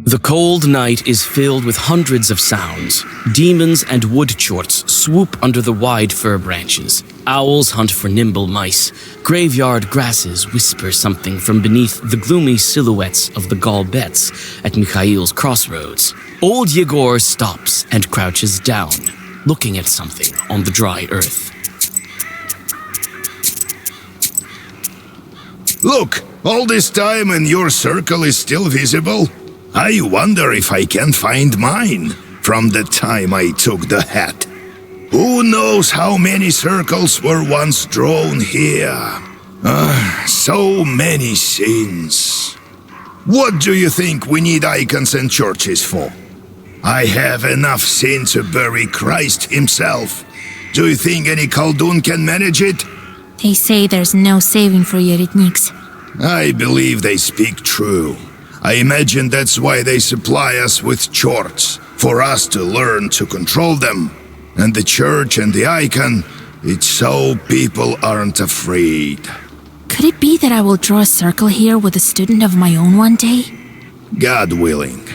The cold night is filled with hundreds of sounds. Demons and woodchorts swoop under the wide fir branches. Owls hunt for nimble mice. Graveyard grasses whisper something from beneath the gloomy silhouettes of the Galbets at Mikhail's crossroads. Old Yegor stops and crouches down, looking at something on the dry earth. Look, all this time and your circle is still visible? I wonder if I can find mine from the time I took the hat. Who knows how many circles were once drawn here? So many sins. What do you think we need icons and churches for? I have enough sin to bury Christ himself. Do you think any Khaldun can manage it? They say there's no saving for Yeretniks. I believe they speak true. I imagine that's why they supply us with chorts, for us to learn to control them. And the church and the icon, it's so people aren't afraid. Could it be that I will draw a circle here with a student of my own one day? God willing.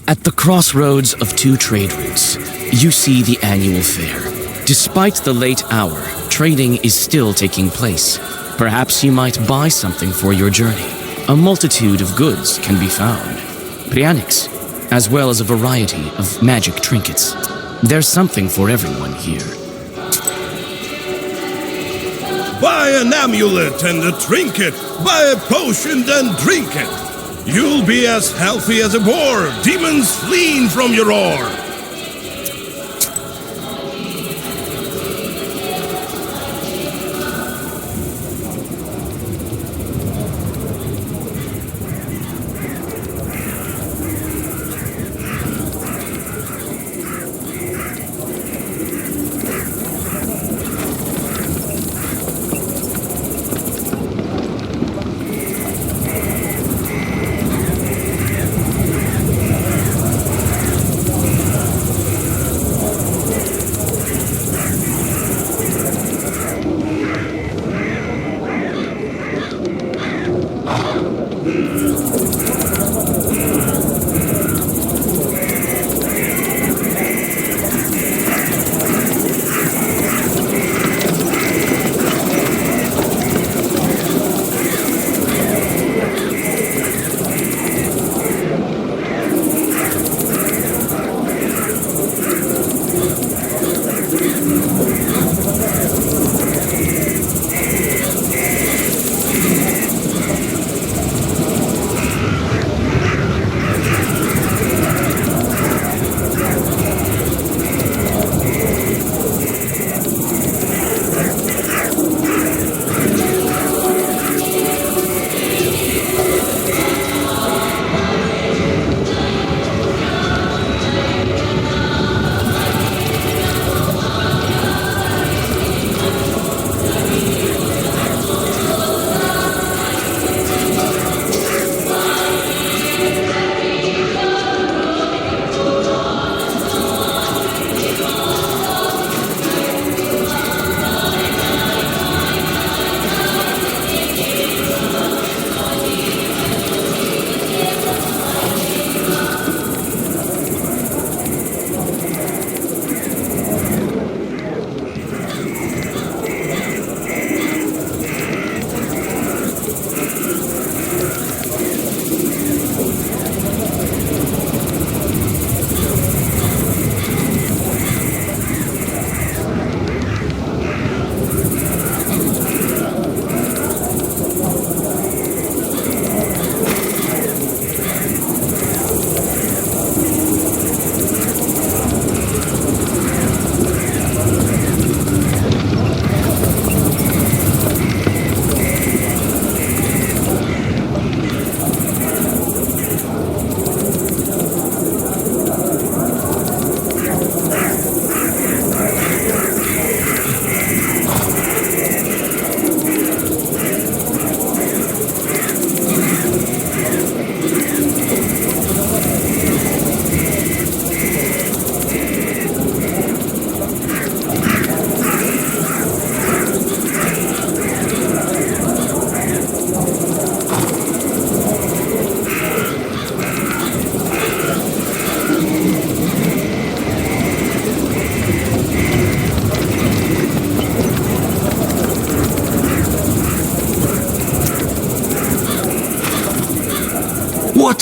At the crossroads of two trade routes, you see the annual fair. Despite the late hour, trading is still taking place. Perhaps you might buy something for your journey. A multitude of goods can be found. Prianics, as well as a variety of magic trinkets. There's something for everyone here. Buy an amulet and a trinket. Buy a potion and drink it. You'll be as healthy as a boar, demons fleeing from your roar.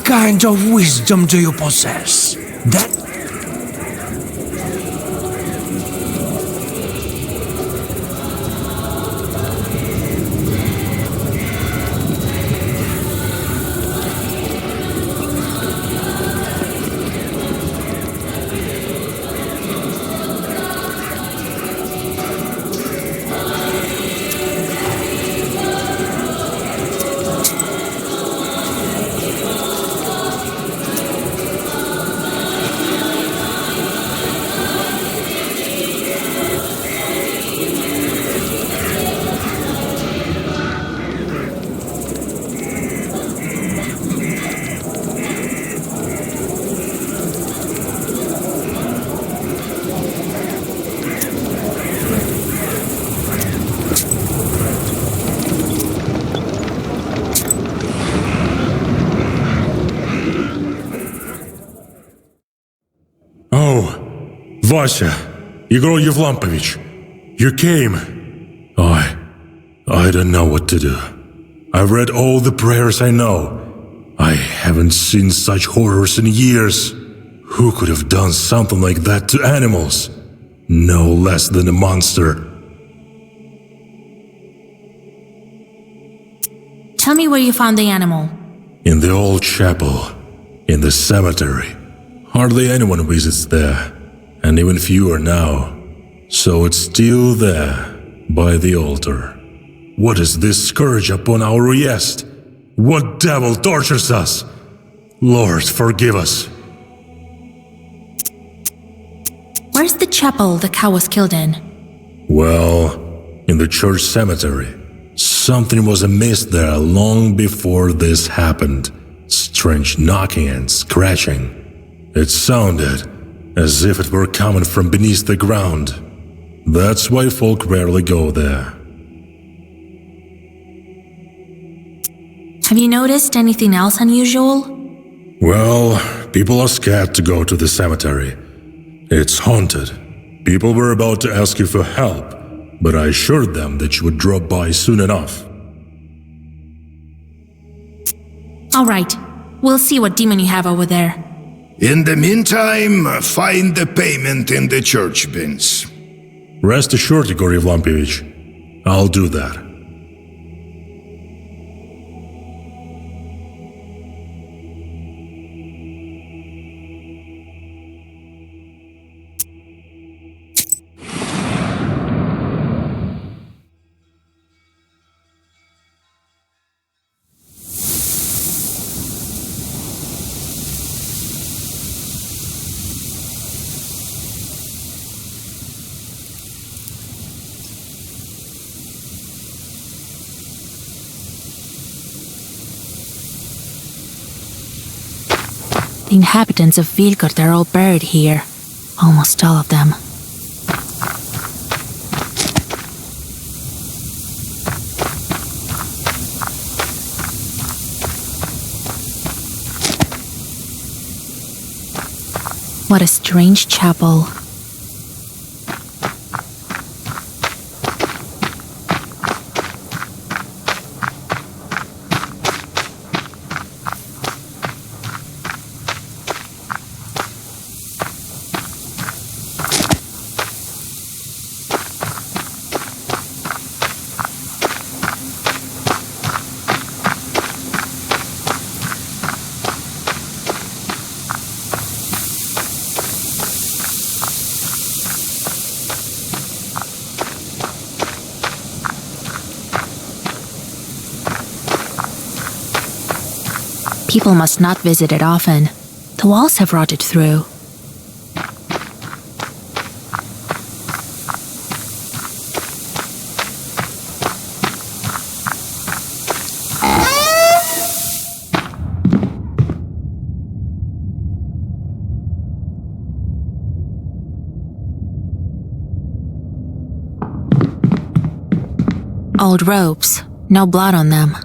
kind of wisdom do you possess? That Vasya, Igor Yevlampovich, you came. I don't know what to do. I've read all the prayers I know. I haven't seen such horrors in years. Who could have done something like that to animals? No less than a monster. Tell me where you found the animal. In the old chapel, in the cemetery. Hardly anyone visits there. And even fewer now. So it's still there, by the altar. What is this scourge upon our Riest? What devil tortures us? Lord, forgive us. Where's the chapel the cow was killed in? Well, in the church cemetery. Something was amiss there long before this happened. Strange knocking and scratching. It sounded as if it were coming from beneath the ground. That's why folk rarely go there. Have you noticed anything else unusual? Well, people are scared to go to the cemetery. It's haunted. People were about to ask you for help, but I assured them that you would drop by soon enough. All right, we'll see what demon you have over there. In the meantime, find the payment in the church bins. Rest assured, Igor Yevlampovich, I'll do that. The inhabitants of Vilgard are all buried here. Almost all of them. What a strange chapel. People must not visit it often. The walls have rotted through. Old ropes, no blood on them.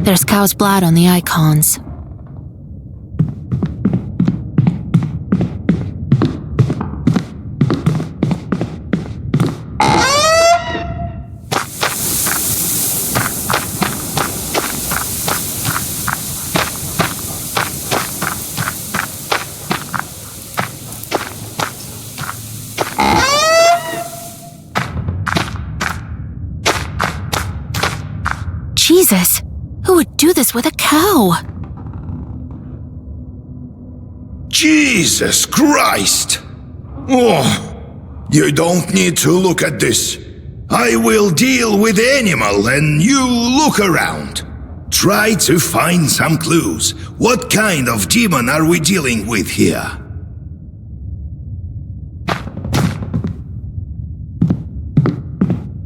There's cow's blood on the icons. do this with a cow? Jesus Christ! Oh, you don't need to look at this. I will deal with the animal and you look around. Try to find some clues. What kind of demon are we dealing with here?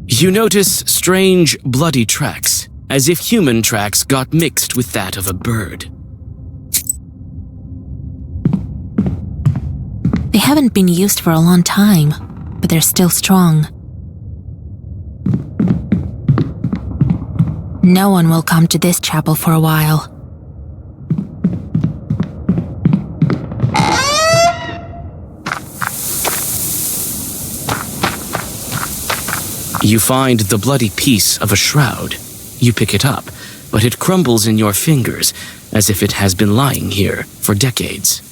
You notice strange, bloody tracks, as if human tracks got mixed with that of a bird. They haven't been used for a long time, but they're still strong. No one will come to this chapel for a while. You find the bloody piece of a shroud. You pick it up, but it crumbles in your fingers as if it has been lying here for decades.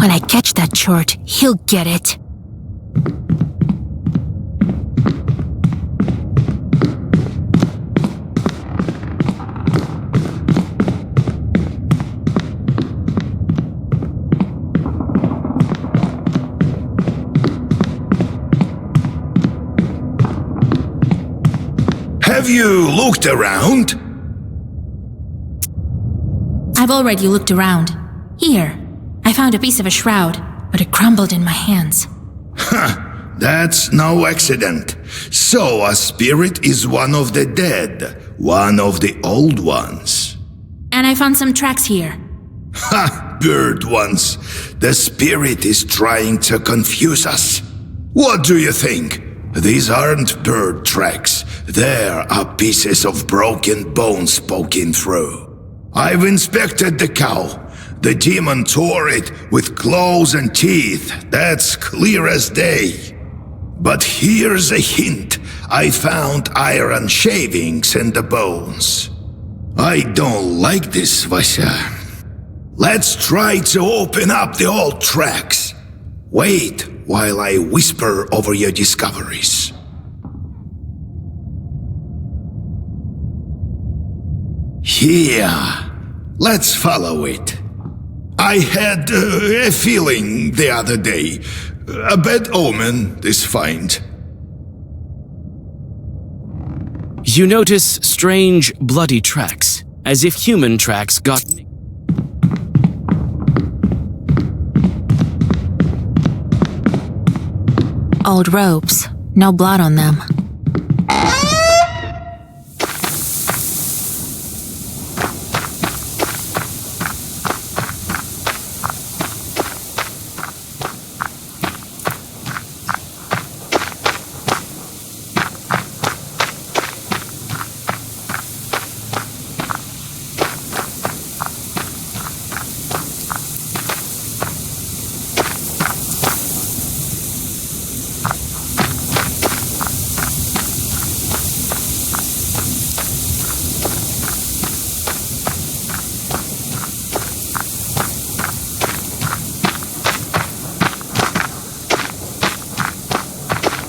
When I catch that chort, he'll get it. Have you looked around? I've already looked around. Here. I found a piece of a shroud, but it crumbled in my hands. That's no accident. So a spirit is one of the dead, one of the old ones. And I found some tracks here. Ha! Bird ones. The spirit is trying to confuse us. What do you think? These aren't bird tracks. There are pieces of broken bones poking through. I've inspected the cow. The demon tore it with claws and teeth. That's clear as day. But here's a hint. I found iron shavings in the bones. I don't like this, Vasya. Let's try to open up the old tracks. Wait while I whisper over your discoveries. Here. Let's follow it. I had a feeling the other day. A bad omen, this find. You notice strange, bloody tracks, as if human tracks got... Old ropes. No blood on them.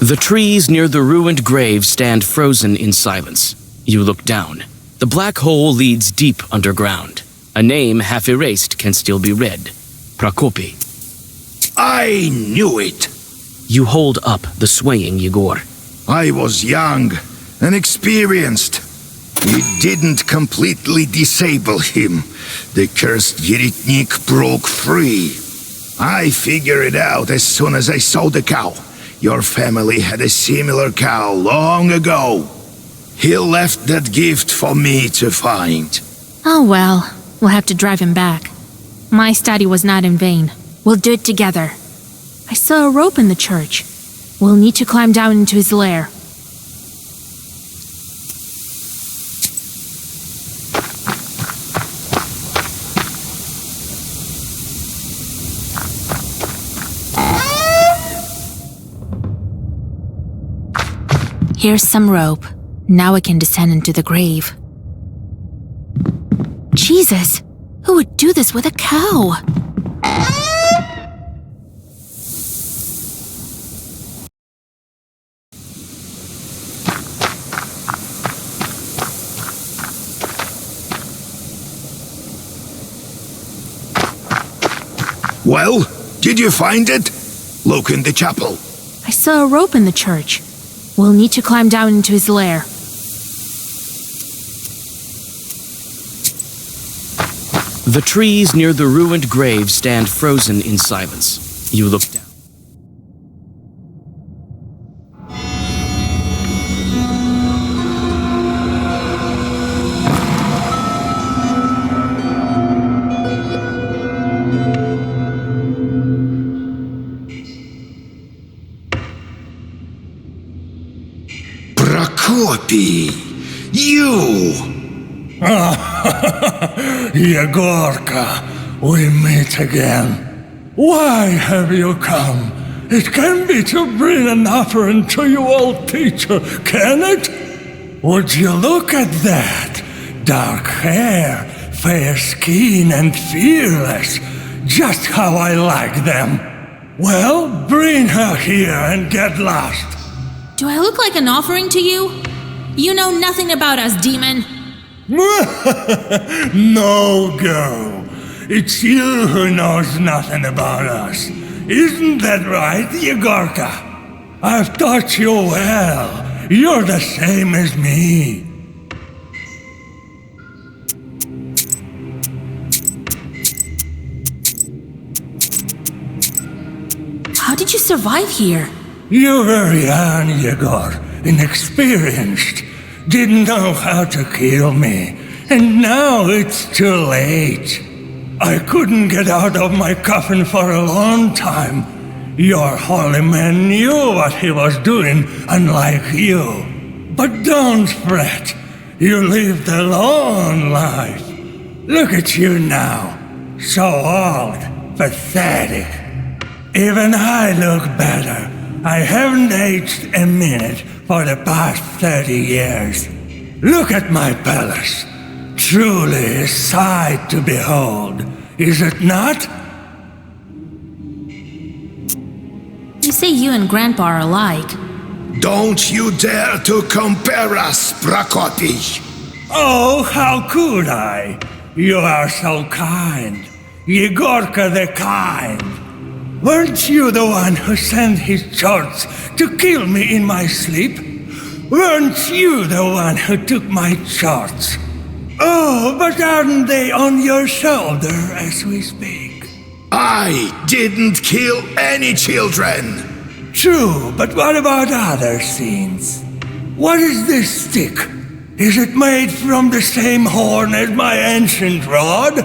The trees near the ruined grave stand frozen in silence. You look down. The black hole leads deep underground. A name half erased can still be read. Prokopy. I knew it. You hold up the swaying Yegor. I was young and experienced. It didn't completely disable him. The cursed Yeretnik broke free. I figured it out as soon as I saw the cow. Your family had a similar cow long ago. He left that gift for me to find. Oh well, We'll have to drive him back. My study was not in vain. We'll do it together. I saw a rope in the church. We'll need to climb down into his lair. Here's some rope. Now I can descend into the grave. Jesus! Who would do this with a cow? Well, did you find it? Look in the chapel. I saw a rope in the church. We'll need to climb down into his lair. The trees near the ruined grave stand frozen in silence. You look down. Prokopy, you! Yegorka, we meet again. Why have you come? It can be to bring an offering to your old teacher, can it? Would you look at that? Dark hair, fair skin, and fearless. Just how I like them. Well, bring her here and get lost. Do I look like an offering to you? You know nothing about us, demon. No, girl. It's you who knows nothing about us. Isn't that right, Yegorka? I've taught you well. You're the same as me. How did you survive here? You were young, Yegor, inexperienced. Didn't know how to kill me. And now it's too late. I couldn't get out of my coffin for a long time. Your holy man knew what he was doing, unlike you. But don't fret. You lived a long life. Look at you now. So old, pathetic. Even I look better. I haven't aged a minute for the past 30 years. Look at my palace. Truly a sight to behold, is it not? You say you and Grandpa are alike. Don't you dare to compare us, Prokopy! Oh, how could I? You are so kind. Yegorka the kind. Weren't you the one who sent his charts to kill me in my sleep? Weren't you the one who took my charts? Oh, but aren't they on your shoulder as we speak? I didn't kill any children! True, but what about other scenes? What is this stick? Is it made from the same horn as my ancient rod?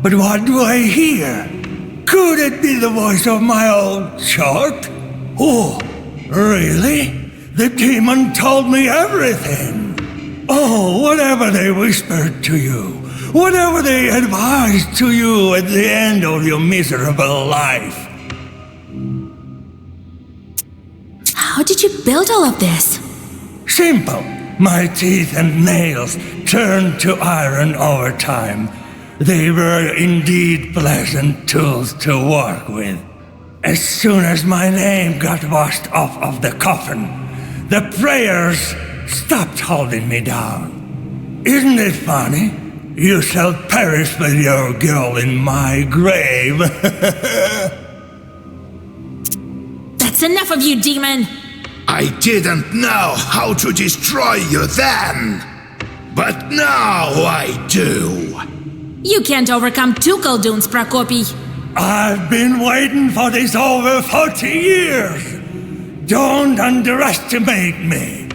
But what do I hear? Could it be the voice of my old chart? Oh, really? The demon told me everything. Oh, whatever they whispered to you, whatever they advised to you at the end of your miserable life. How did you build all of this? Simple. My teeth and nails turned to iron over time. They were indeed pleasant tools to work with. As soon as my name got washed off of the coffin, the prayers stopped holding me down. Isn't it funny? You shall perish with your girl in my grave. That's enough of you, demon! I didn't know how to destroy you then, but now I do. You can't overcome two Kolduns, Prokopy. I've been waiting for this over 40 years. Don't underestimate me.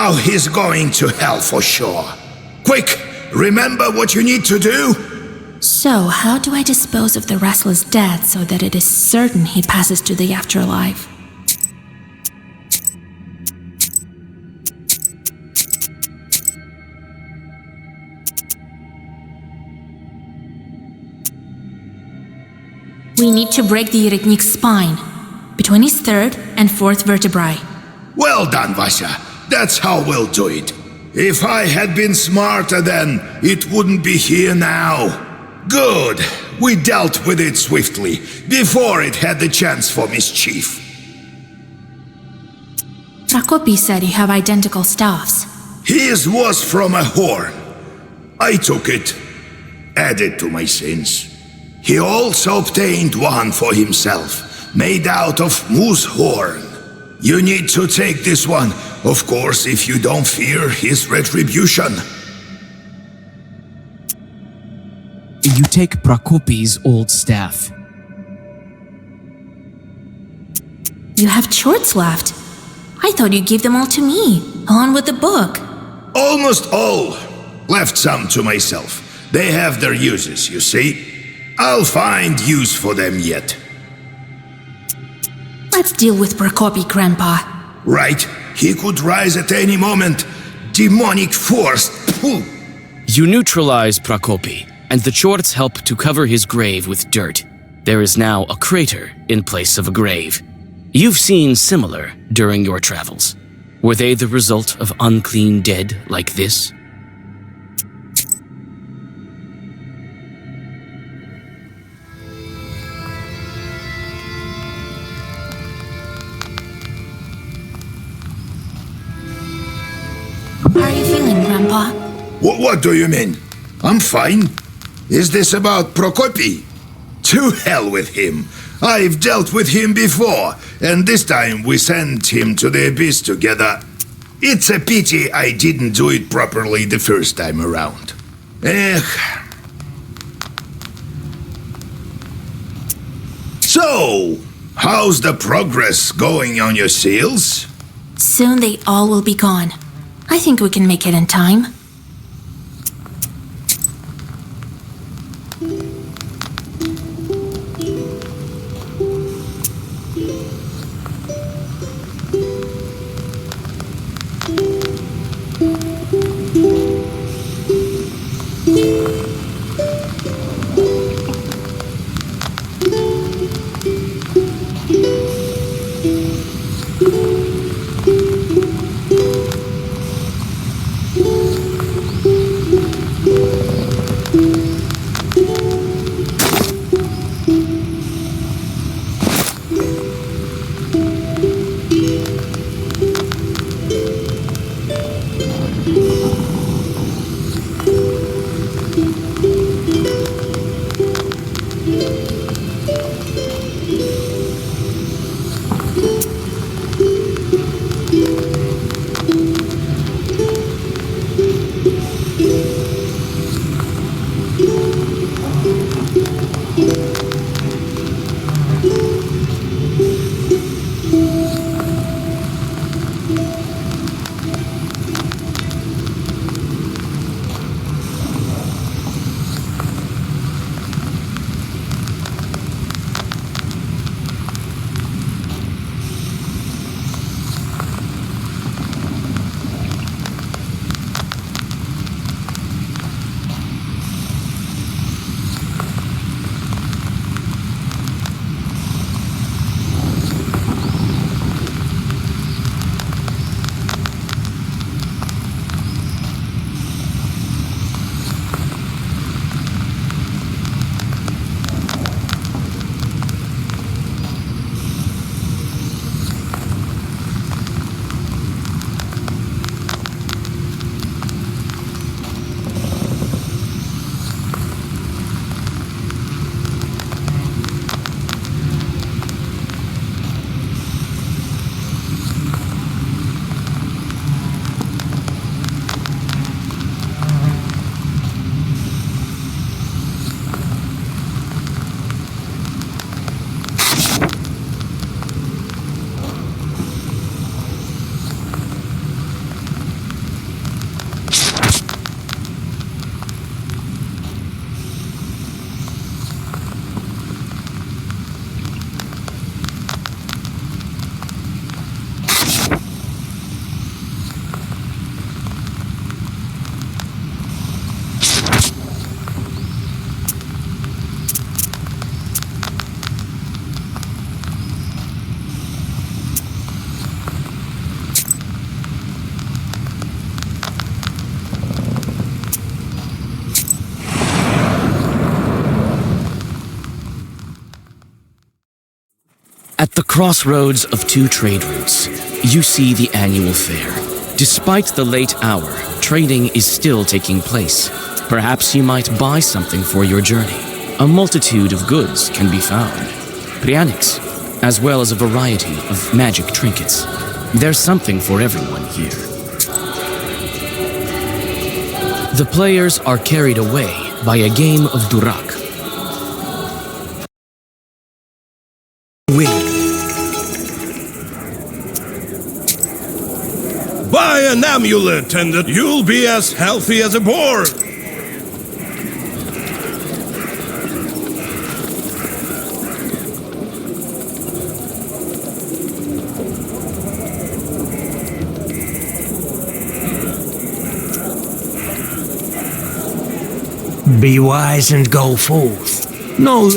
Now he's going to hell for sure. Quick, remember what you need to do? So, how do I dispose of the restless dead so that it is certain he passes to the afterlife? We need to break the Iritnik's spine, between his third and fourth vertebrae. Well done, Vasya. That's how we'll do it. If I had been smarter then, it wouldn't be here now. Good. We dealt with it swiftly, before it had the chance for mischief. Prokopy said you have identical staffs. His was from a horn. I took it, added to my sins. He also obtained one for himself, made out of moose horn. You need to take this one, of course, if you don't fear his retribution. You take Prokopy's old staff. You have shorts left. I thought you gave them all to me, along with the book. Almost all. Left some to myself. They have their uses, you see. I'll find use for them yet. Let's deal with Prokopy, Grandpa. Right. He could rise at any moment. Demonic force. Pooh. You neutralize Prokopy, and the Chorts help to cover his grave with dirt. There is now a crater in place of a grave. You've seen similar during your travels. Were they the result of unclean dead like this? How are you feeling, Grandpa? What do you mean? I'm fine. Is this about Prokopy? To hell with him. I've dealt with him before, and this time we sent him to the abyss together. It's a pity I didn't do it properly the first time around. So, how's the progress going on your seals? Soon they all will be gone. I think we can make it in time. crossroads of two trade routes, you see the annual fair. Despite the late hour, trading is still taking place. Perhaps you might buy something for your journey. A multitude of goods can be found. Prianics, as well as a variety of magic trinkets. There's something for everyone here. The players are carried away by a game of Durak. Buy an amulet and you'll be as healthy as a boar. Be wise and go forth. No.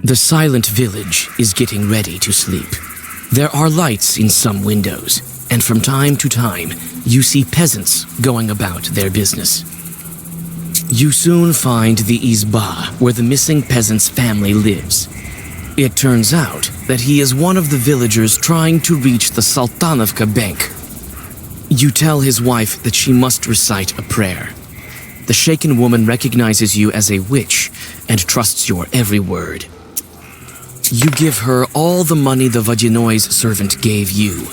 The silent village is getting ready to sleep. There are lights in some windows, and from time to time, you see peasants going about their business. You soon find the izba where the missing peasant's family lives. It turns out that he is one of the villagers trying to reach the Sultanovka bank. You tell his wife that she must recite a prayer. The shaken woman recognizes you as a witch and trusts your every word. You give her all the money the Vodinoy's servant gave you.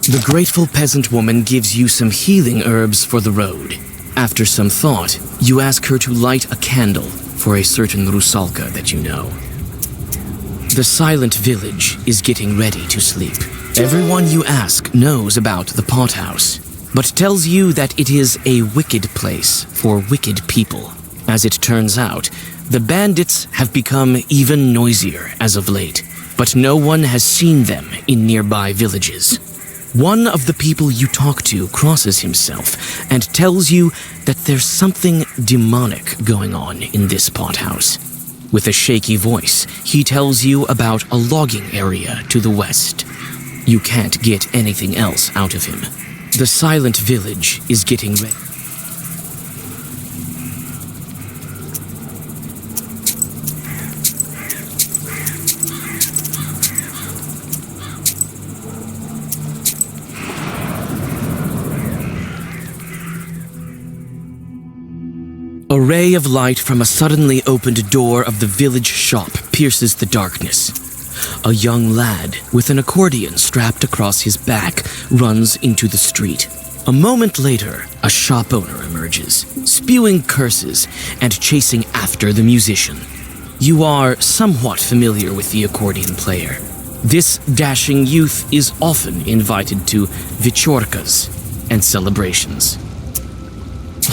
The grateful peasant woman gives you some healing herbs for the road. After some thought, you ask her to light a candle for a certain Rusalka that you know. The silent village is getting ready to sleep. Everyone you ask knows about the pothouse, but tells you that it is a wicked place for wicked people. As it turns out, the bandits have become even noisier as of late, but no one has seen them in nearby villages. One of the people you talk to crosses himself and tells you that there's something demonic going on in this pothouse. With a shaky voice, he tells you about a logging area to the west. You can't get anything else out of him. The silent village is getting ready. A ray of light from a suddenly opened door of the village shop pierces the darkness. A young lad with an accordion strapped across his back runs into the street. A moment later, a shop owner emerges, spewing curses and chasing after the musician. You are somewhat familiar with the accordion player. This dashing youth is often invited to вечерkas and celebrations.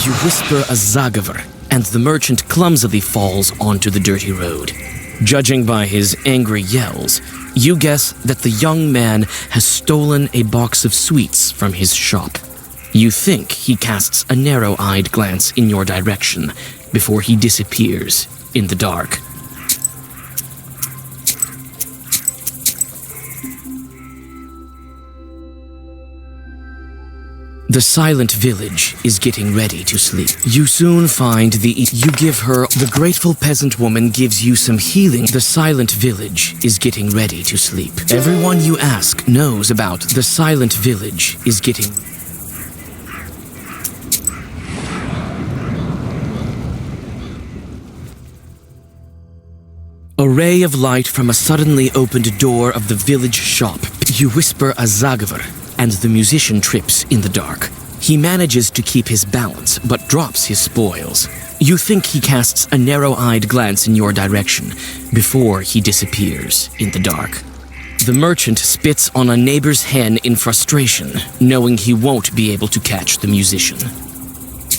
You whisper a zagavar, and the merchant clumsily falls onto the dirty road. Judging by his angry yells, you guess that the young man has stolen a box of sweets from his shop. You think he casts a narrow-eyed glance in your direction before he disappears in the dark. The silent village is getting ready to sleep. You soon find you give her. The grateful peasant woman gives you some healing. The silent village is getting ready to sleep. Everyone you ask knows about the silent village is getting. A ray of light from a suddenly opened door of the village shop. You whisper a zagavar, and the musician trips in the dark. He manages to keep his balance, but drops his spoils. You think he casts a narrow-eyed glance in your direction before he disappears in the dark. The merchant spits on a neighbor's hen in frustration, knowing he won't be able to catch the musician.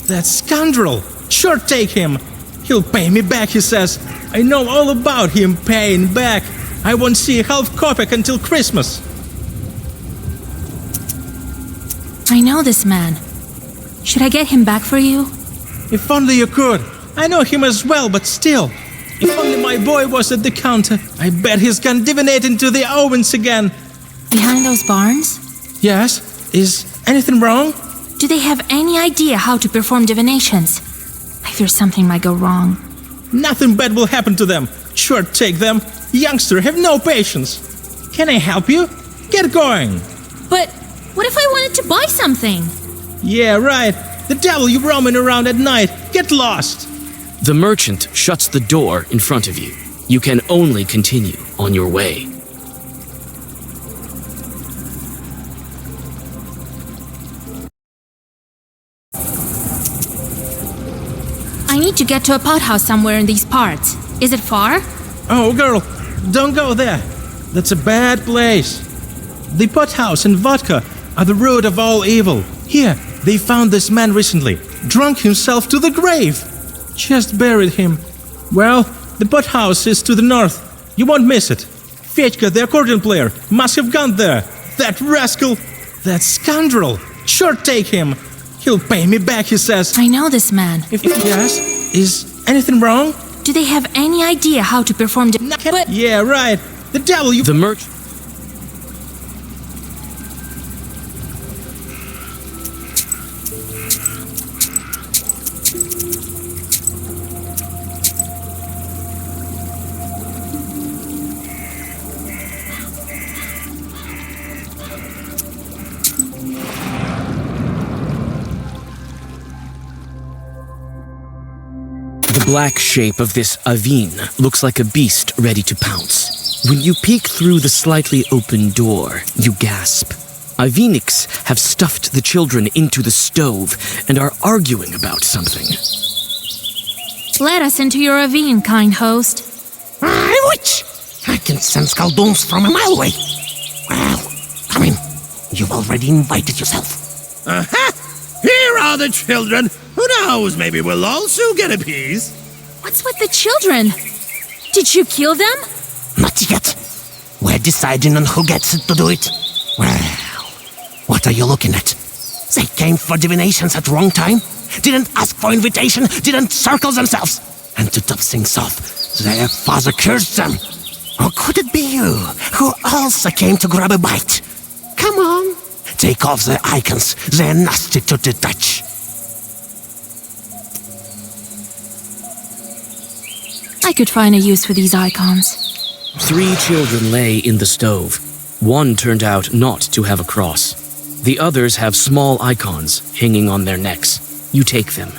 That scoundrel! Sure, take him! He'll pay me back, he says. I know all about him paying back. I won't see a half kopeck until Christmas. I know this man. Should I get him back for you? If only you could. I know him as well, but still. If only my boy was at the counter. I bet he's gone divinating to the ovens again. Behind those barns? Yes? Is anything wrong? Do they have any idea how to perform divinations? I fear something might go wrong. Nothing bad will happen to them. Sure, take them. Youngster, have no patience. Can I help you? Get going. But what if I wanted to buy something? Yeah, right. The devil you roaming around at night. Get lost. The merchant shuts the door in front of you. You can only continue on your way. I need to get to a pothouse somewhere in these parts. Is it far? Oh, girl, don't go there. That's a bad place. The pothouse and vodka are the root of all evil. Here, they found this man recently, drunk himself to the grave. Just buried him. Well, the pothouse is to the north. You won't miss it. Fedьka, the accordion player, must have gone there. That rascal, that scoundrel. Sure, take him. He'll pay me back, he says. I know this man. If yes, is anything wrong? Do they have any idea how to perform but yeah, right. The devil you... The merchant... black shape of this Avin looks like a beast ready to pounce. When you peek through the slightly open door, you gasp. Avinics have stuffed the children into the stove and are arguing about something. Let us into your ravine, kind host. Witch! I can sense Khaldun's from a mile away. Well, come in. You've already invited yourself. Aha! Here are the children. Who knows, maybe we'll also get a piece. What's with the children? Did you kill them? Not yet. We're deciding on who gets to do it. Well, what are you looking at? They came for divinations at wrong time, didn't ask for invitation, didn't circle themselves. And to top things off, their father cursed them. Or could it be you, who also came to grab a bite? Come on, take off the icons. They're nasty to the touch. I could find a use for these icons. 3 children lay in the stove. One turned out not to have a cross. The others have small icons hanging on their necks. You take them.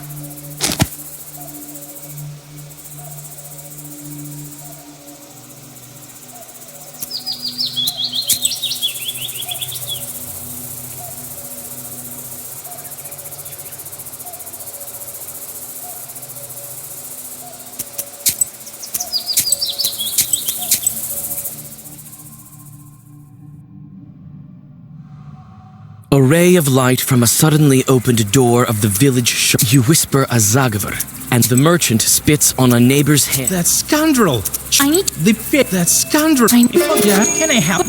A ray of light from a suddenly opened door of the village shop. You whisper a Zagavr, and the merchant spits on a neighbor's hand. That scoundrel! I need... The pit, that scoundrel! Yeah, can I help?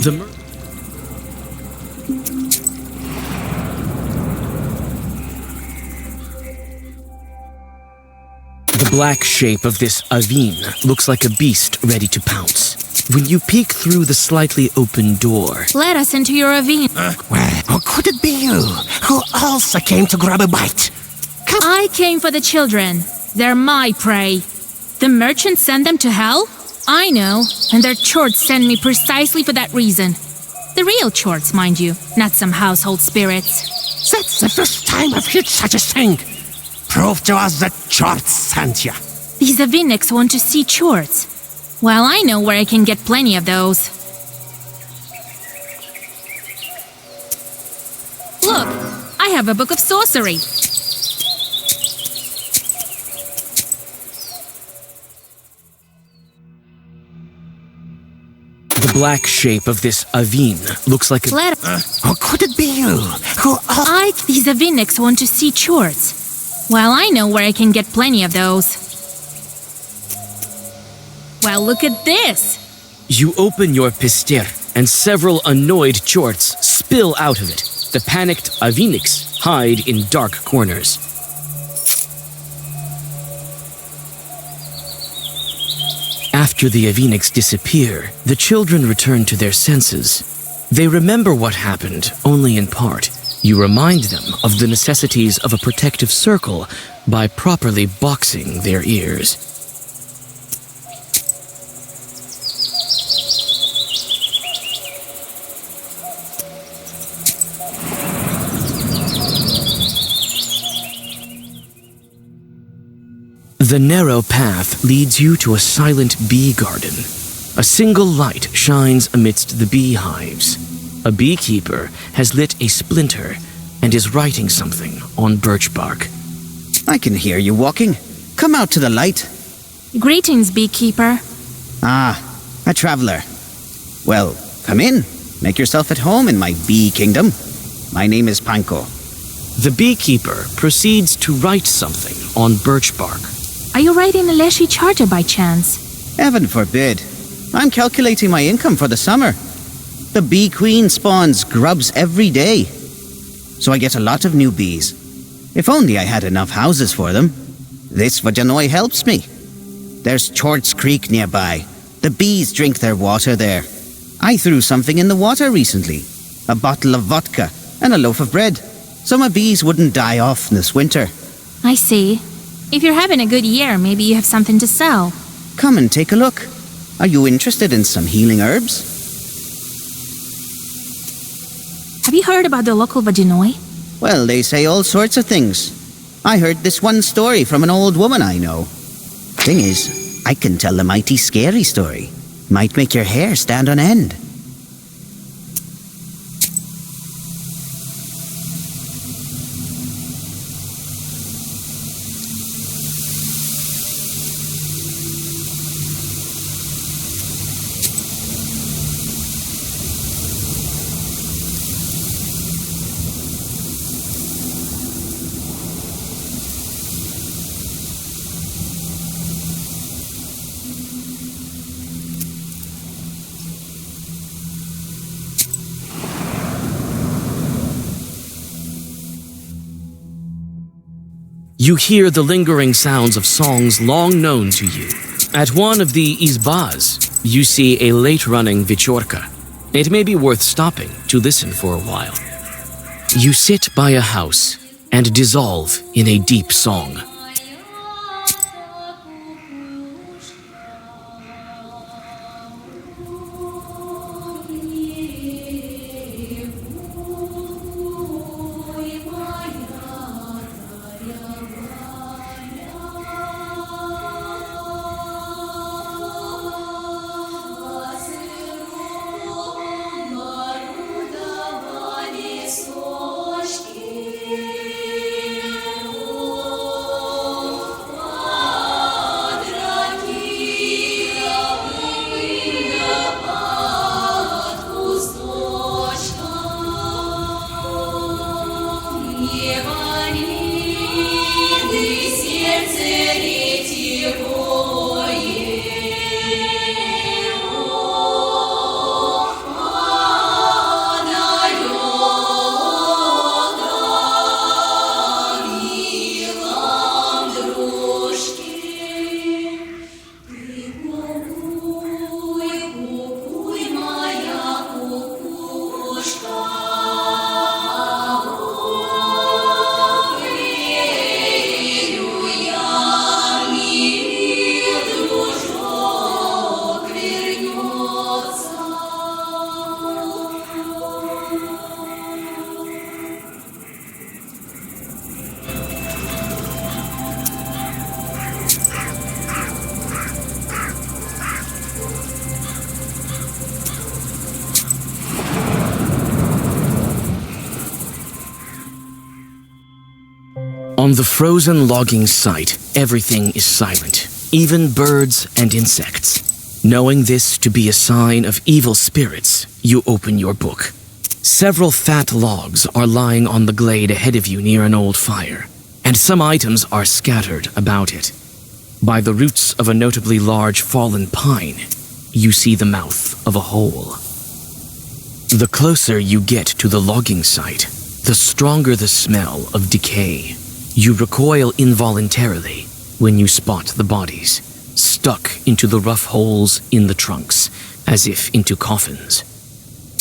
The black shape of this Avin looks like a beast ready to pounce. When you peek through the slightly open door... Let us into your ravine. Well, or could it be you, who also came to grab a bite? I came for the children. They're my prey. The merchants send them to hell? I know, and their chorts send me precisely for that reason. The real chorts, mind you, not some household spirits. That's the first time I've heard such a thing. Prove to us that chorts sent you. These Avinics want to see chorts. Well, I know where I can get plenty of those. Look, I have a book of sorcery. The black shape of this Avin looks like a... Or could it be you, who... These Avinics want to see chorts. Well, I know where I can get plenty of those. Well, look at this! You open your pistir, and several annoyed chorts spill out of it. The panicked Avinics hide in dark corners. After the Avinics disappear, the children return to their senses. They remember what happened, only in part. You remind them of the necessities of a protective circle by properly boxing their ears. The narrow path leads you to a silent bee garden. A single light shines amidst the beehives. A beekeeper has lit a splinter and is writing something on birch bark. I can hear you walking. Come out to the light. Greetings, beekeeper. Ah, a traveler. Well, come in. Make yourself at home in my bee kingdom. My name is Panko. The beekeeper proceeds to write something on birch bark. Are you writing a Leshy charter by chance? Heaven forbid. I'm calculating my income for the summer. The bee queen spawns grubs every day. So I get a lot of new bees. If only I had enough houses for them. This Vajanoi helps me. There's Chorts Creek nearby. The bees drink their water there. I threw something in the water recently. A bottle of vodka and a loaf of bread. So my bees wouldn't die off this winter. I see. If you're having a good year, maybe you have something to sell. Come and take a look. Are you interested in some healing herbs? Have you heard about the local Vajanoi? Well, they say all sorts of things. I heard this one story from an old woman I know. Thing is, I can tell a mighty scary story. Might make your hair stand on end. You hear the lingering sounds of songs long known to you. At one of the izbas, you see a late-running Vichorka. It may be worth stopping to listen for a while. You sit by a house and dissolve in a deep song. On the frozen logging site, everything is silent, even birds and insects. Knowing this to be a sign of evil spirits, you open your book. Several fat logs are lying on the glade ahead of you near an old fire, and some items are scattered about it. By the roots of a notably large fallen pine, you see the mouth of a hole. The closer you get to the logging site, the stronger the smell of decay. You recoil involuntarily when you spot the bodies, stuck into the rough holes in the trunks, as if into coffins.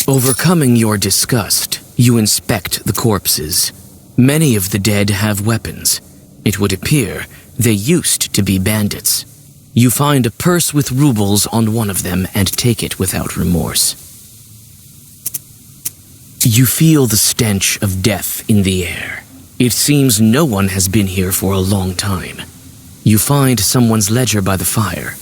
Overcoming your disgust, you inspect the corpses. Many of the dead have weapons. It would appear they used to be bandits. You find a purse with rubles on one of them and take it without remorse. You feel the stench of death in the air. It seems no one has been here for a long time. You find someone's ledger by the fire.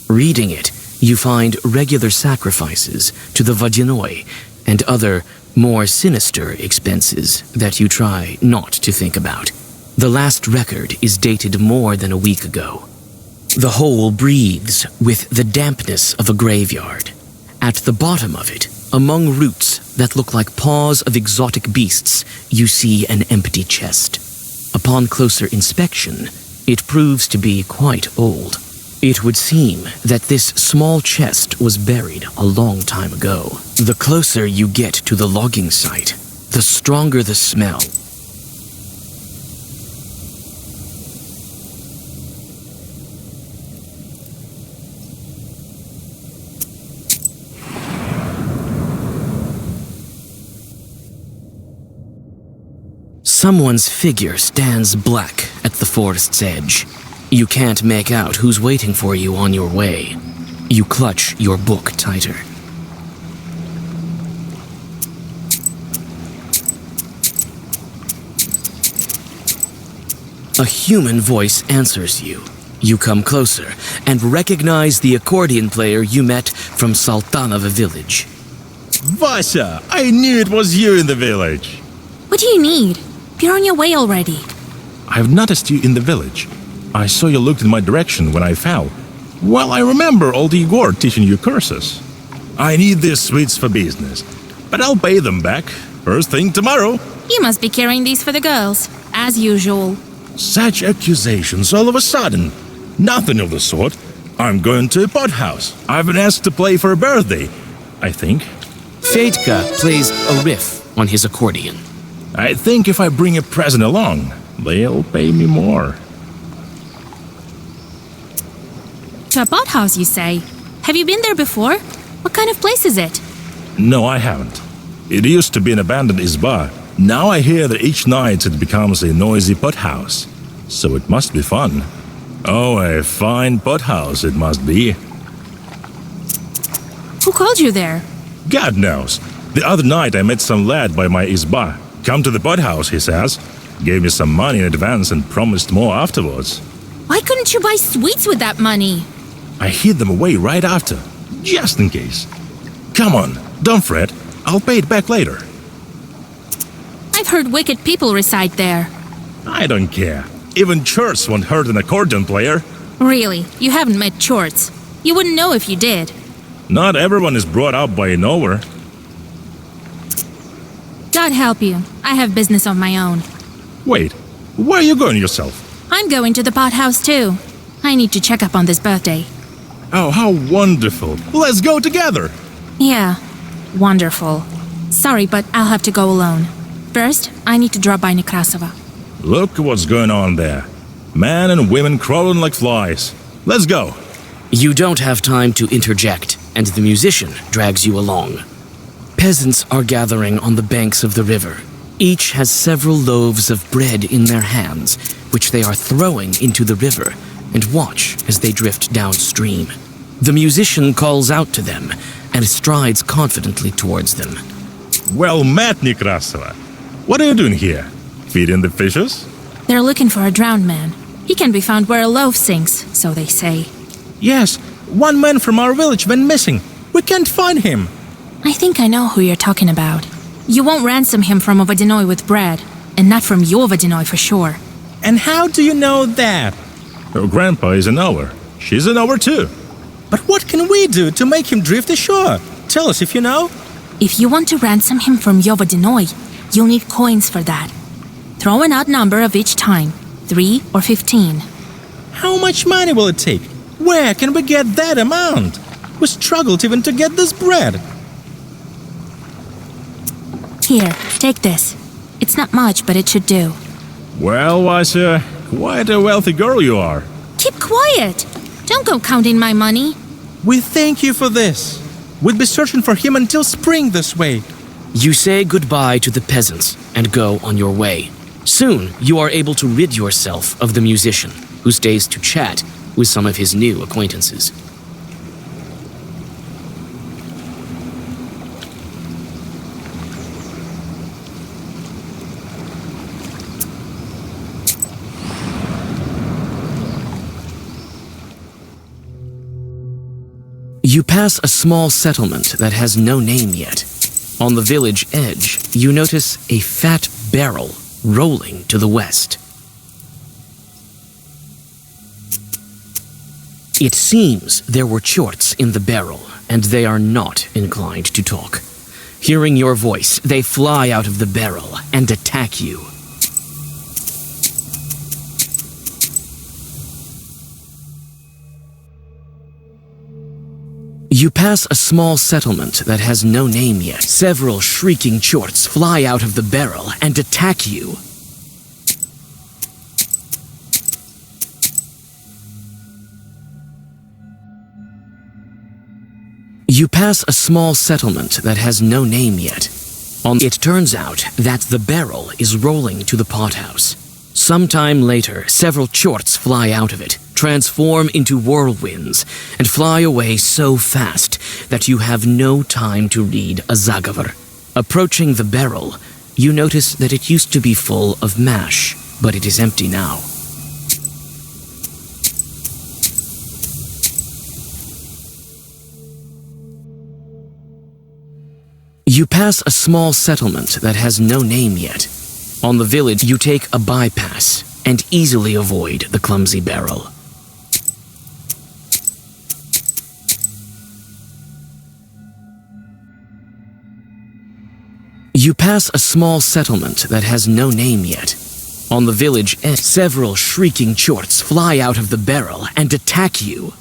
Reading it, you find regular sacrifices to the Vadyanoi and other, more sinister expenses that you try not to think about. The last record is dated more than a week ago. The hole breathes with the dampness of a graveyard. At the bottom of it, among roots that look like paws of exotic beasts, you see an empty chest. Upon closer inspection, it proves to be quite old. It would seem that this small chest was buried a long time ago. The closer you get to the logging site, the stronger the smell. Someone's figure stands black at the forest's edge. You can't make out who's waiting for you on your way. You clutch your book tighter. A human voice answers you. You come closer and recognize the accordion player you met from Sultanova village. Vasya, I knew it was you in the village. What do you need? You're on your way already. I've noticed you in the village. I saw you looked in my direction when I fell. Well, I remember old Igor teaching you curses. I need these sweets for business, but I'll pay them back first thing tomorrow. You must be carrying these for the girls, as usual. Such accusations all of a sudden. Nothing of the sort. I'm going to a pot house. I've been asked to play for a birthday, I think. Fetka plays a riff on his accordion. I think if I bring a present along, they'll pay me more. To a pot house, you say? Have you been there before? What kind of place is it? No, I haven't. It used to be an abandoned izba. Now I hear that each night it becomes a noisy pot house. So it must be fun. Oh, a fine pot house it must be. Who called you there? God knows. The other night I met some lad by my izba. Come to the pot house, he says. Gave me some money in advance and promised more afterwards. Why couldn't you buy sweets with that money? I hid them away right after, just in case. Come on, don't fret. I'll pay it back later. I've heard wicked people reside there. I don't care. Even church won't hurt an accordion player. Really, you haven't met Chorts. You wouldn't know if you did. Not everyone is brought up by a knower. God help you. I have business of my own. Wait, where are you going yourself? I'm going to the pot house too. I need to check up on this birthday. Oh, how wonderful. Let's go together. Yeah, wonderful. Sorry, but I'll have to go alone. First, I need to drop by Nekrasova. Look what's going on there. Men and women crawling like flies. Let's go. You don't have time to interject, and the musician drags you along. Peasants are gathering on the banks of the river. Each has several loaves of bread in their hands, which they are throwing into the river, and watch as they drift downstream. The musician calls out to them and strides confidently towards them. Well met, Nekrasova. What are you doing here? Feeding the fishes? They're looking for a drowned man. He can be found where a loaf sinks, so they say. Yes, one man from our village went missing. We can't find him. I think I know who you're talking about. You won't ransom him from a Vodinoy with bread, and not from your Vodinoy for sure. And how do you know that? Her grandpa is a knower. She's a knower too. But what can we do to make him drift ashore? Tell us if you know. If you want to ransom him from your Vodinoy, you'll need coins for that. Throw an odd number of each time, 3 or 15. How much money will it take? Where can we get that amount? We struggled even to get this bread. Here, take this. It's not much, but it should do. Well, Vasya, quite a wealthy girl you are. Keep quiet! Don't go counting my money. We thank you for this. We'll be searching for him until spring this way. You say goodbye to the peasants and go on your way. Soon, you are able to rid yourself of the musician, who stays to chat with some of his new acquaintances. You pass a small settlement that has no name yet. On the village edge, you notice a fat barrel rolling to the west. It seems there were chorts in the barrel, and they are not inclined to talk. Hearing your voice, they fly out of the barrel and attack you. You pass a small settlement that has no name yet. Several shrieking chorts fly out of the barrel and attack you. You pass a small settlement that has no name yet. It turns out that the barrel is rolling to the pothouse. Sometime later, several chorts fly out of it, transform into whirlwinds, and fly away so fast that you have no time to read a Zagavar. Approaching the barrel, you notice that it used to be full of mash, but it is empty now. You pass a small settlement that has no name yet. On the village, you take a bypass and easily avoid the clumsy barrel. You pass a small settlement that has no name yet. On the village edge, several shrieking chorts fly out of the barrel and attack you.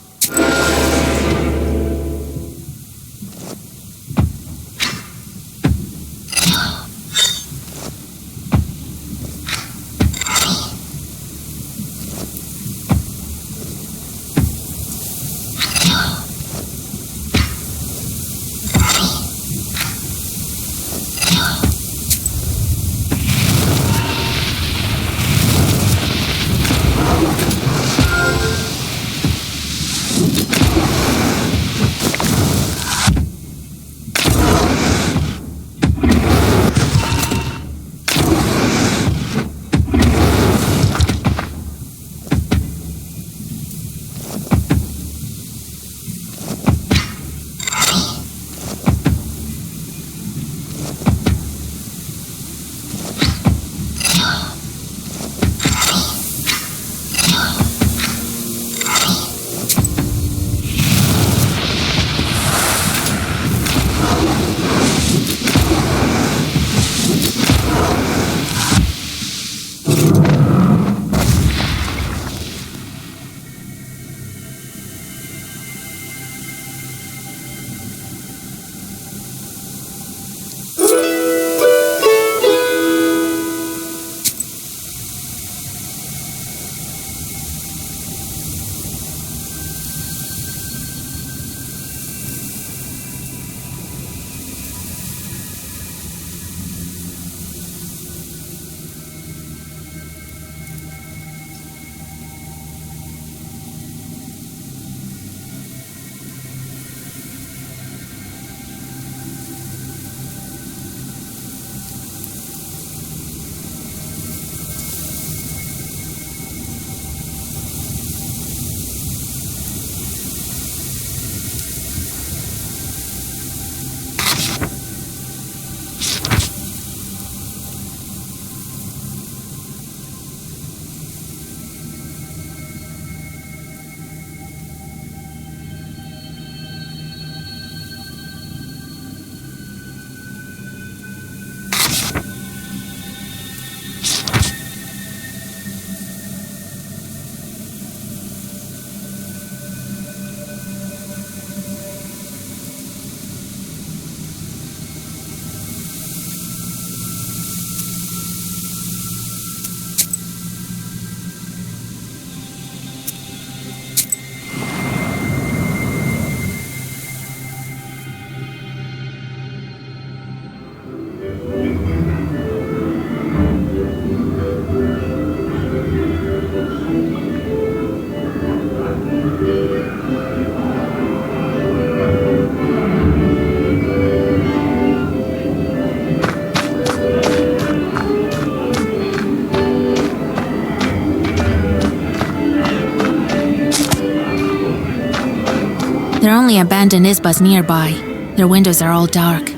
There are only abandoned isbas nearby. Their windows are all dark.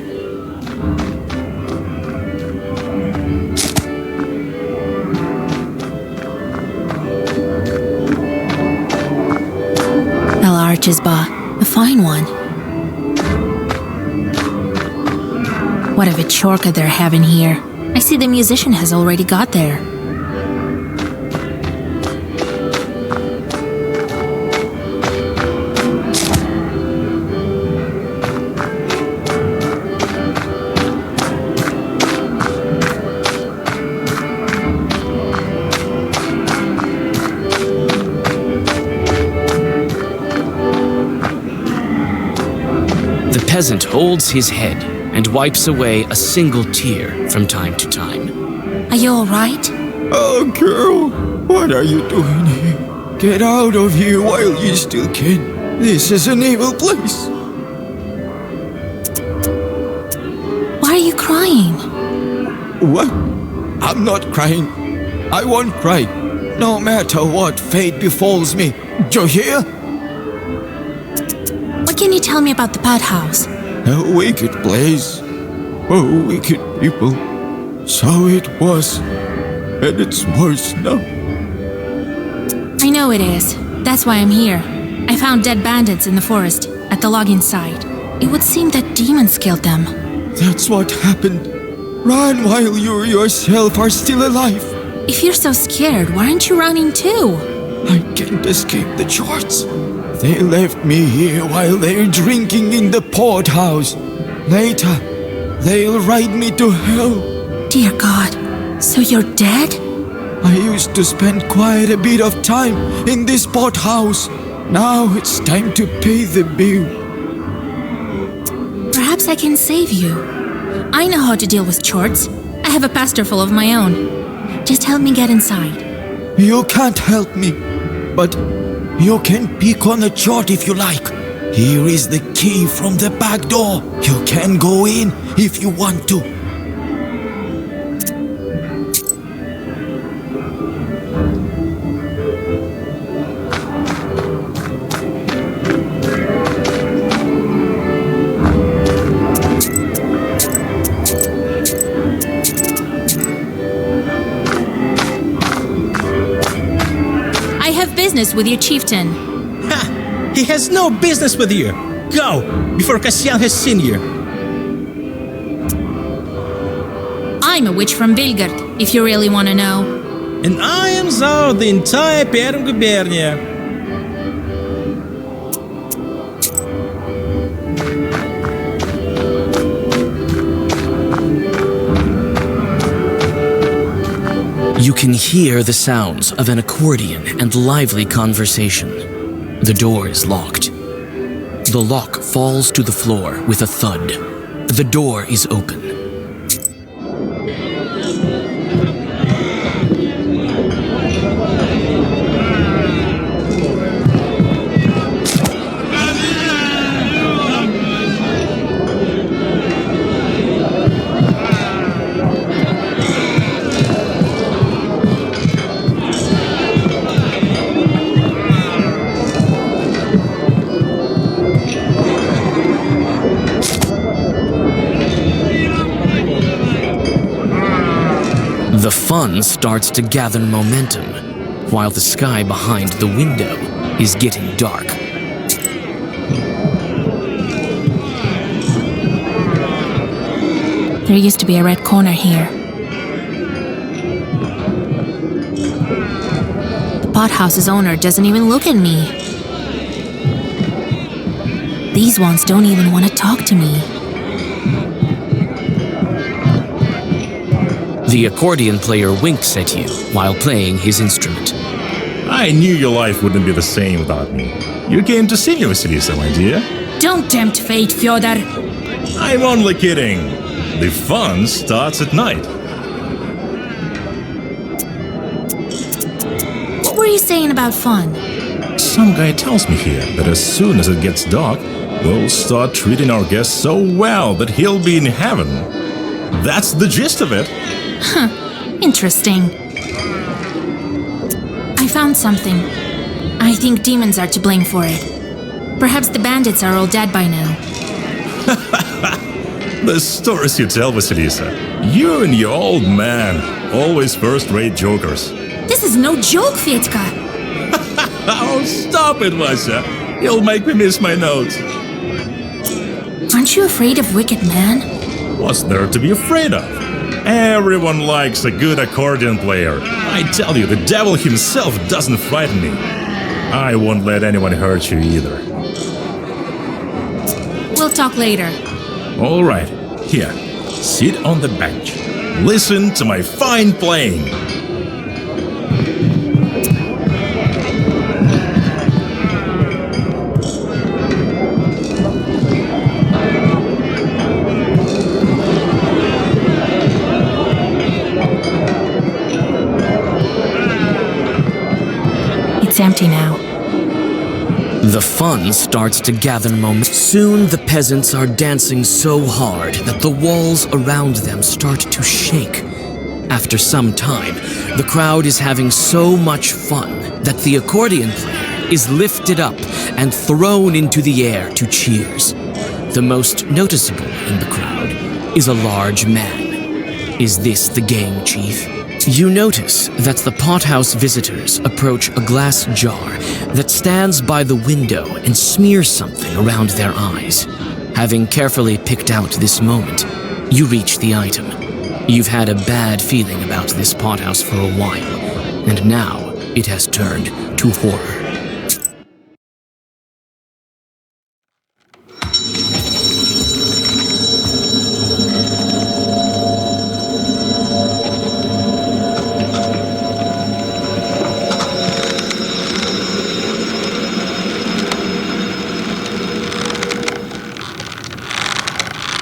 A large isba, a fine one. What a vechorka they're having here. I see the musician has already got there. The peasant holds his head and wipes away a single tear from time to time. Are you all right? Oh, girl, what are you doing here? Get out of here while you still can. This is an evil place. Why are you crying? What? I'm not crying. I won't cry, no matter what fate befalls me. Do you hear? What can you tell me about the pet house? A wicked place. Oh, wicked people. So it was. And it's worse now. I know it is. That's why I'm here. I found dead bandits in the forest, at the logging site. It would seem that demons killed them. That's what happened. Run while you yourself are still alive. If you're so scared, why aren't you running too? I can't escape the Chorts. They left me here while they're drinking in the poorhouse. Later, they'll ride me to hell. Dear God, so you're dead? I used to spend quite a bit of time in this poorhouse. Now it's time to pay the bill. Perhaps I can save you. I know how to deal with Chorts. I have a pastor full of my own. Just help me get inside. You can't help me, but you can pick on a Chort if you like. Here is the key from the back door. You can go in if you want to. With your chieftain. Ha! He has no business with you! Go! Before Cassian has seen you! I'm a witch from Vilgard, if you really want to know. And I am Zao, the entire Perm Gubernia. You can hear the sounds of an accordion and lively conversation. The door is locked. The lock falls to the floor with a thud. The door is open. The fun starts to gather momentum, while the sky behind the window is getting dark. There used to be a red corner here. The pothouse's owner doesn't even look at me. These ones don't even want to talk to me. The accordion player winks at you while playing his instrument. I knew your life wouldn't be the same without me. You came to see me, Vasilisa, my dear. Don't tempt fate, Fyodor. I'm only kidding. The fun starts at night. What were you saying about fun? Some guy tells me here that as soon as it gets dark, we'll start treating our guests so well that he'll be in heaven. That's the gist of it. Huh. Interesting. I found something. I think demons are to blame for it. Perhaps the bandits are all dead by now. The stories you tell, Vasilisa. You and your old man, always first-rate jokers. This is no joke, Fedka. Oh, stop it, Vasya. You'll make me miss my notes. Aren't you afraid of wicked man? What's there to be afraid of? Everyone likes a good accordion player. I tell you, the devil himself doesn't frighten me. I won't let anyone hurt you either. We'll talk later. All right, here, sit on the bench. Listen to my fine playing. It's empty now. The fun starts to gather momentum. Soon the peasants are dancing so hard that the walls around them start to shake. After some time, the crowd is having so much fun that the accordion player is lifted up and thrown into the air to cheers. The most noticeable in the crowd is a large man. Is this the gang chief? You notice that the pothouse visitors approach a glass jar that stands by the window and smears something around their eyes. Having carefully picked out this moment, you reach the item. You've had a bad feeling about this pothouse for a while, and now it has turned to horror.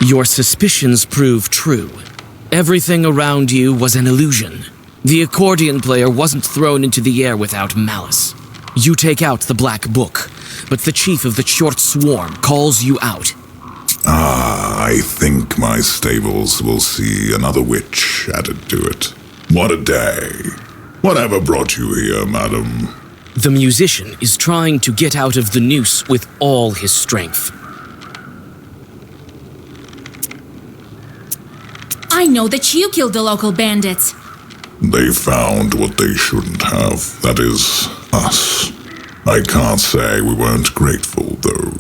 Your suspicions prove true. Everything around you was an illusion. The accordion player wasn't thrown into the air without malice. You take out the black book, but the chief of the short swarm calls you out. I think my stables will see another witch added to it. What a day. Whatever brought you here, madam? The musician is trying to get out of the noose with all his strength. I know that you killed the local bandits. They found what they shouldn't have. That is, us. I can't say we weren't grateful, though.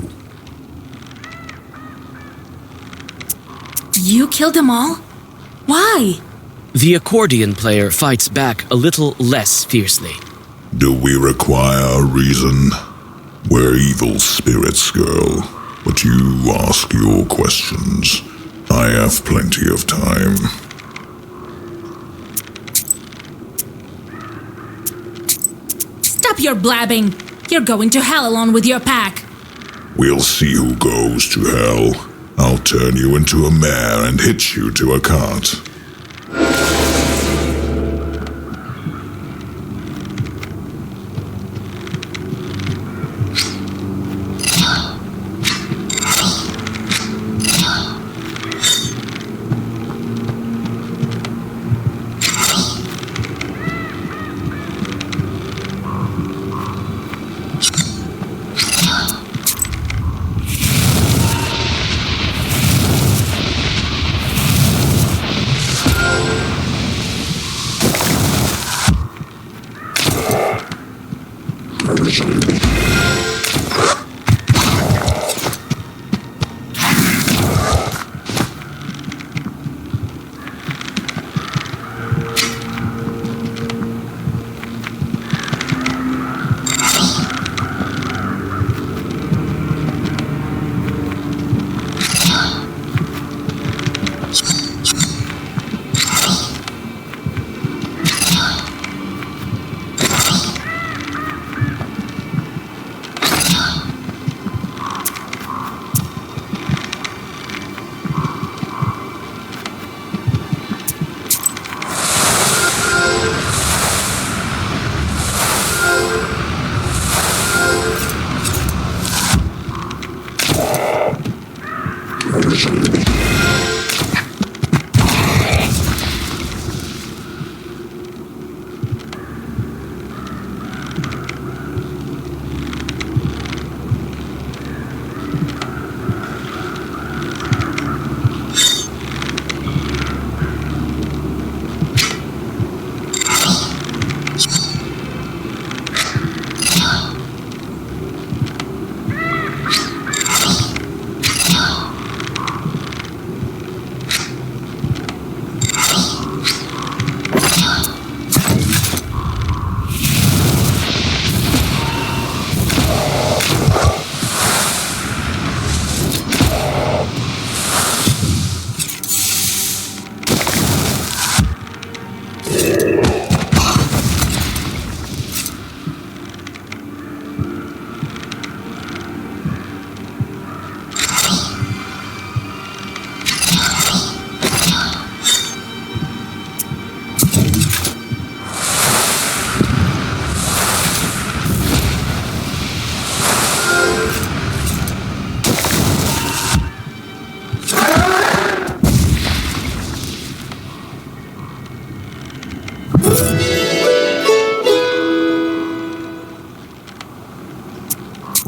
You killed them all? Why? The accordion player fights back a little less fiercely. Do we require a reason? We're evil spirits, girl. But you ask your questions. I have plenty of time. Stop your blabbing! You're going to hell along with your pack. We'll see who goes to hell. I'll turn you into a mare and hitch you to a cart.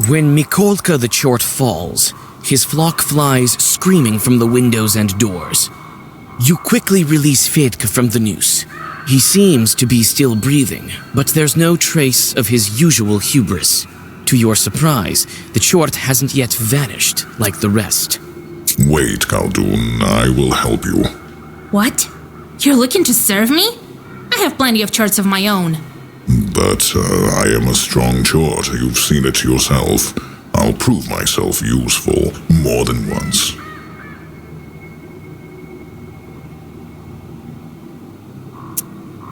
When Mikolka the Chort falls, his flock flies screaming from the windows and doors. You quickly release Fedka from the noose. He seems to be still breathing, but there's no trace of his usual hubris. To your surprise, the Chort hasn't yet vanished like the rest. Wait, Khaldun, I will help you. What? You're looking to serve me? I have plenty of charts of my own. But I am a strong Chort. You've seen it yourself. I'll prove myself useful more than once.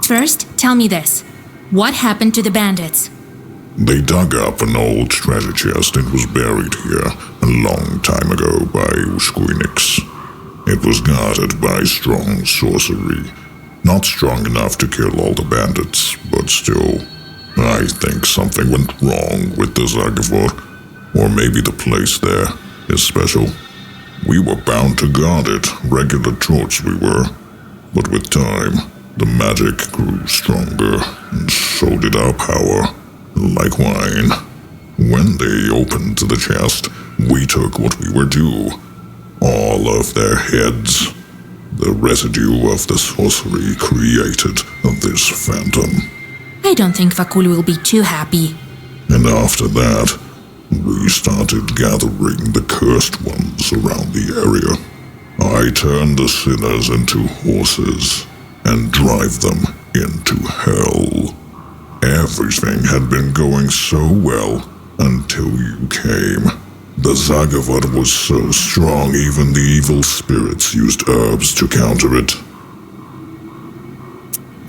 First, tell me this. What happened to the bandits? They dug up an old treasure chest. It was buried here a long time ago by Ushkuinix. It was guarded by strong sorcery. Not strong enough to kill all the bandits, but still. I think something went wrong with the Zagavor. Or maybe the place there is special. We were bound to guard it, regular Chorts we were. But with time, the magic grew stronger, and so did our power, like wine. When they opened the chest, we took what we were due. All of their heads. The residue of the sorcery created this phantom. I don't think Vakul will be too happy. And after that, we started gathering the cursed ones around the area. I turned the sinners into horses and drive them into hell. Everything had been going so well until you came. The Zagavad was so strong even the evil spirits used herbs to counter it.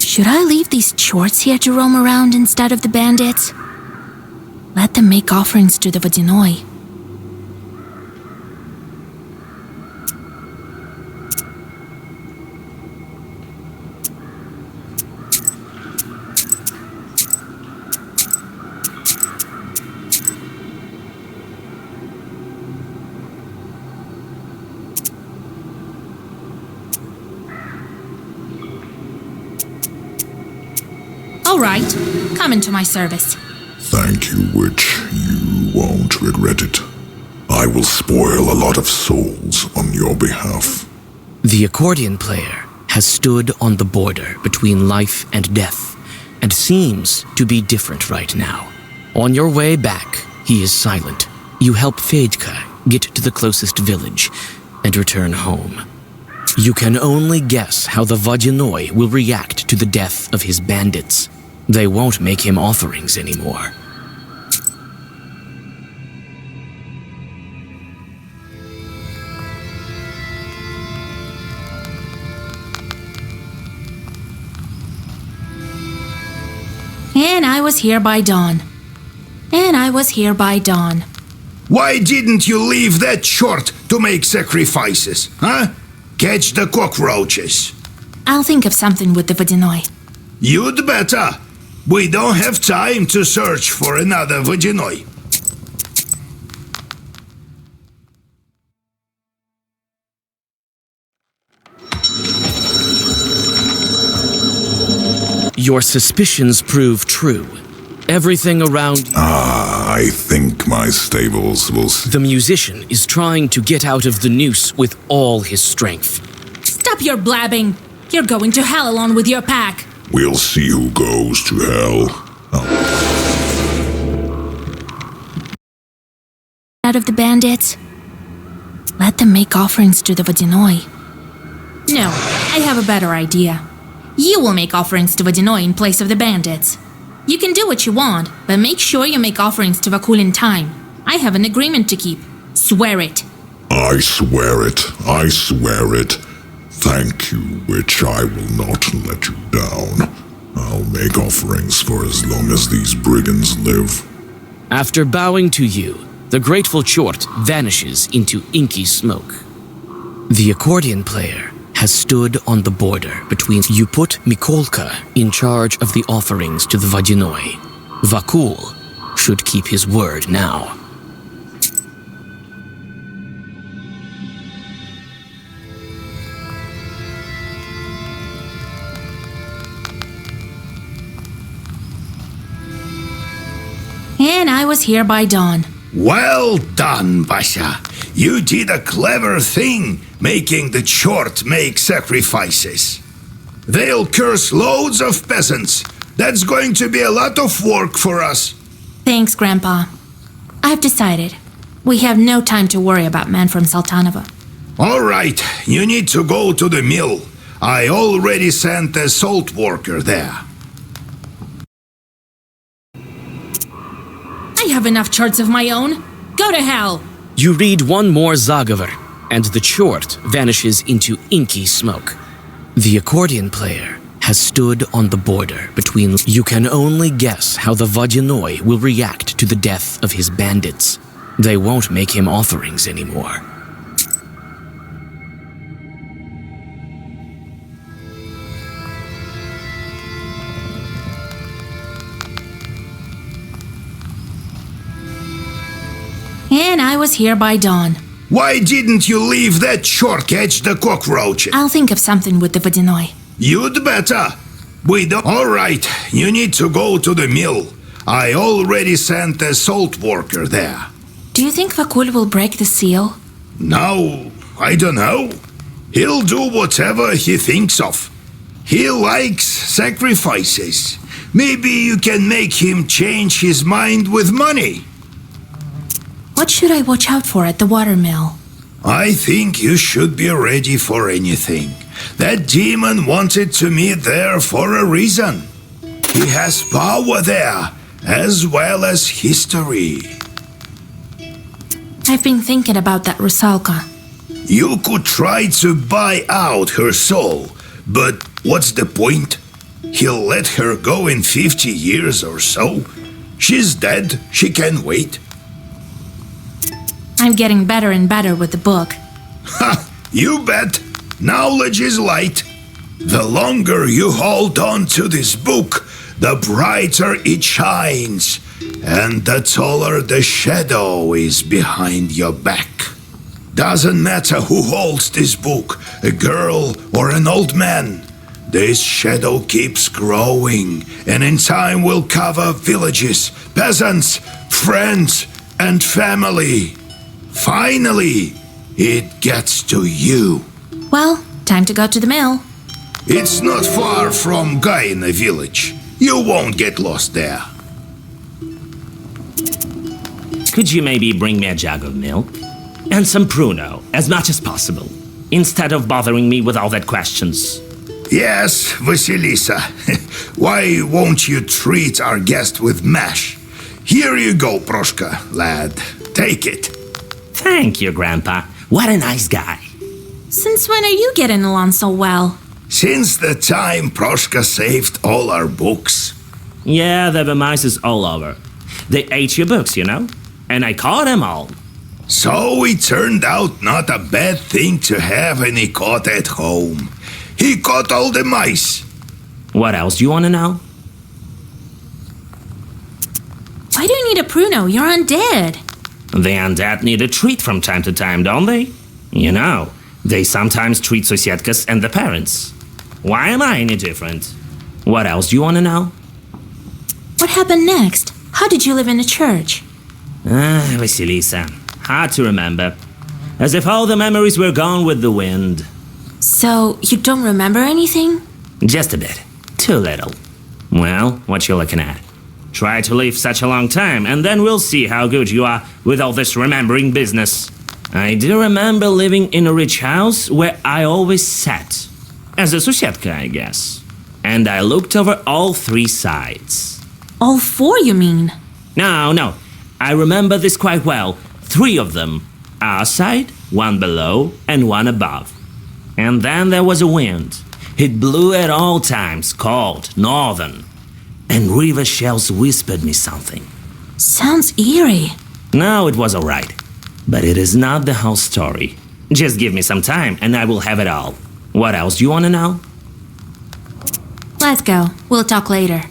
Should I leave these Chorts here to roam around instead of the bandits? Let them make offerings to the Vodinoi. All right, come into my service. Thank you, witch. You won't regret it. I will spoil a lot of souls on your behalf. The accordion player has stood on the border between life and death, and seems to be different right now. On your way back, he is silent. You help Fedka get to the closest village and return home. You can only guess how the Vodinoi will react to the death of his bandits. They won't make him offerings anymore. And I was here by dawn. Why didn't you leave that Chort to make sacrifices, huh? Catch the cockroaches. I'll think of something with the Vodinoi. You'd better. We don't have time to search for another Vodinoi. Your suspicions prove true. Everything around... I think my stables will... The musician is trying to get out of the noose with all his strength. Stop your blabbing! You're going to hell along with your pack. We'll see who goes to hell. Out of the bandits, let them make offerings to the Vodinoi. No, I have a better idea. You will make offerings to Vodinoi in place of the bandits. You can do what you want, but make sure you make offerings to Vakul in time. I have an agreement to keep. Swear it. I swear it. I swear it. Thank you, witch. I will not let you down. I'll make offerings for as long as these brigands live. After bowing to you, the grateful Chort vanishes into inky smoke. The accordion player has stood on the border between you put Mikolka in charge of the offerings to the Vodinoi. Vakul should keep his word now. And I was here by dawn. Well done, Basha. You did a clever thing, making the chort make sacrifices. They'll curse loads of peasants. That's going to be a lot of work for us. Thanks, Grandpa. I've decided. We have no time to worry about men from Sultanova. All right, you need to go to the mill. I already sent a salt worker there. I have enough charts of my own. Go to hell! You read one more Zagaver, and the chort vanishes into inky smoke. The accordion player has stood on the border between. You can only guess how the Vodyanoi will react to the death of his bandits. They won't make him offerings anymore. And I was here by dawn. Why didn't you leave that chort catch the cockroaches? I'll think of something with the Vodyanoi. You'd better. We don't. All right, you need to go to the mill. I already sent a salt worker there. Do you think Vakul will break the seal? No, I don't know. He'll do whatever he thinks of. He likes sacrifices. Maybe you can make him change his mind with money. What should I watch out for at the watermill? I think you should be ready for anything. That demon wanted to meet there for a reason. He has power there, as well as history. I've been thinking about that Rusalka. You could try to buy out her soul, but what's the point? He'll let her go in 50 years or so. She's dead, she can wait. I'm getting better and better with the book. Ha! You bet! Knowledge is light. The longer you hold on to this book, the brighter it shines, and the taller the shadow is behind your back. Doesn't matter who holds this book, a girl or an old man. This shadow keeps growing, and in time will cover villages, peasants, friends, and family. Finally, it gets to you. Well, time to go to the mill. It's not far from Gaina village. You won't get lost there. Could you maybe bring me a jug of milk? And some pruno, as much as possible, instead of bothering me with all that questions. Yes, Vasilisa. Why won't you treat our guest with mash? Here you go, Proshka, lad. Take it. Thank you, Grandpa. What a nice guy. Since when are you getting along so well? Since the time Proshka saved all our books. Yeah, there were mice all over. They ate your books, you know? And I caught them all. So it turned out not a bad thing to have any caught at home. He caught all the mice. What else do you want to know? Why do you need a pruno? You're undead. The undead need a treat from time to time, don't they? You know, they sometimes treat Sosietkas and the parents. Why am I any different? What else do you want to know? What happened next? How did you live in a church? Vasilisa, hard to remember. As if all the memories were gone with the wind. So, you don't remember anything? Just a bit. Too little. Well, what you looking at? Try to live such a long time, and then we'll see how good you are with all this remembering business. I do remember living in a rich house where I always sat. As a Sosietka, I guess. And I looked over all three sides. All four, you mean? No. I remember this quite well. 3 of them. Our side, 1 below, and 1 above. And then there was a wind. It blew at all times, cold, northern. And river shells whispered me something. Sounds eerie. No, it was all right. But it is not the whole story. Just give me some time and I will have it all. What else do you want to know? Let's go. We'll talk later.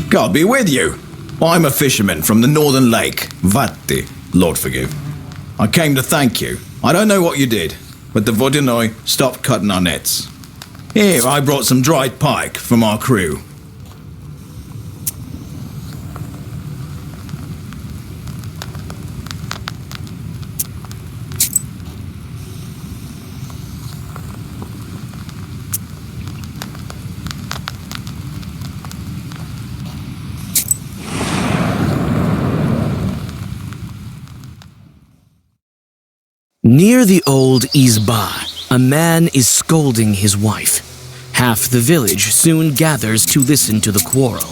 God be with you. I'm a fisherman from the northern lake, Vatti, Lord forgive. I came to thank you. I don't know what you did, but the Vodinoi stopped cutting our nets. Here, I brought some dried pike from our crew. Near the old Izba, a man is scolding his wife. Half the village soon gathers to listen to the quarrel.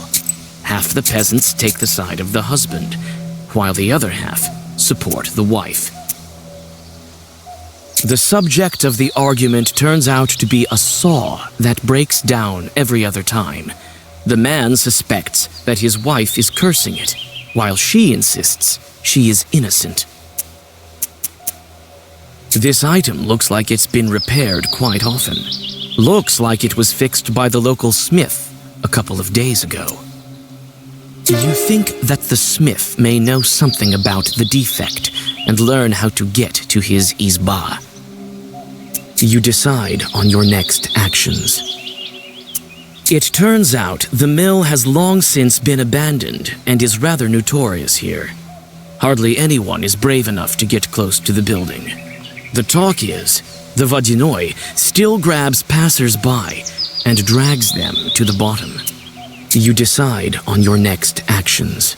Half the peasants take the side of the husband, while the other half support the wife. The subject of the argument turns out to be a saw that breaks down every other time. The man suspects that his wife is cursing it, while she insists she is innocent. This item looks like it's been repaired quite often. Looks like it was fixed by the local smith a couple of days ago. You think that the smith may know something about the defect and learn how to get to his izba. You decide on your next actions. It turns out the mill has long since been abandoned and is rather notorious here. Hardly anyone is brave enough to get close to the building. The talk is, the Vodinoi still grabs passers-by and drags them to the bottom. You decide on your next actions.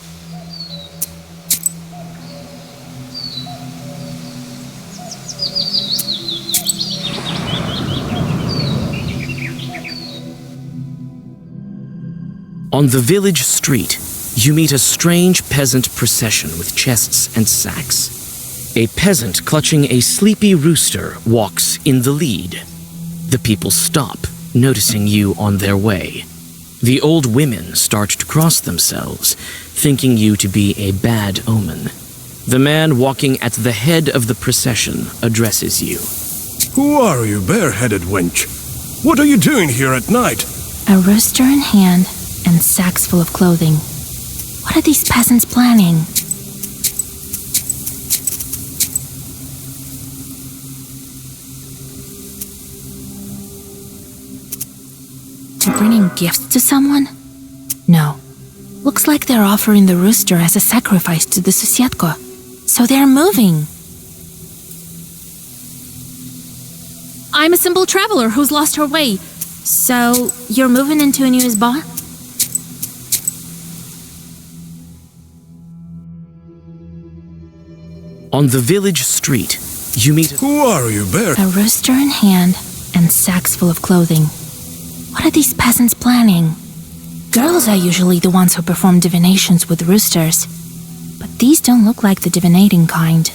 On the village street, you meet a strange peasant procession with chests and sacks. A peasant clutching a sleepy rooster walks in the lead. The people stop, noticing you on their way. The old women start to cross themselves, thinking you to be a bad omen. The man walking at the head of the procession addresses you. Who are you, bareheaded wench? What are you doing here at night? A rooster in hand and sacks full of clothing. What are these peasants planning? Bringing gifts to someone? No. Looks like they're offering the rooster as a sacrifice to the Susietko. So they're moving. I'm a simple traveler who's lost her way. So you're moving into a new izba? On the village street, you meet... Who are you, bear? A rooster in hand and sacks full of clothing. What are these peasants planning? Girls are usually the ones who perform divinations with roosters, but these don't look like the divinating kind.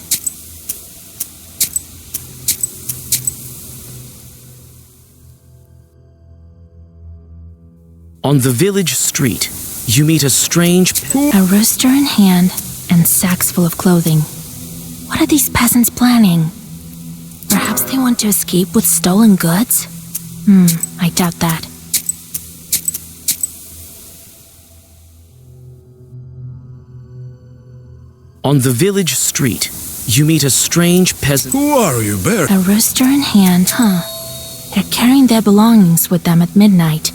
On the village street, you meet a strange... A rooster in hand and sacks full of clothing. What are these peasants planning? Perhaps they want to escape with stolen goods? I doubt that. On the village street, you meet a strange peasant... Who are you, bear? A rooster in hand, They're carrying their belongings with them at midnight.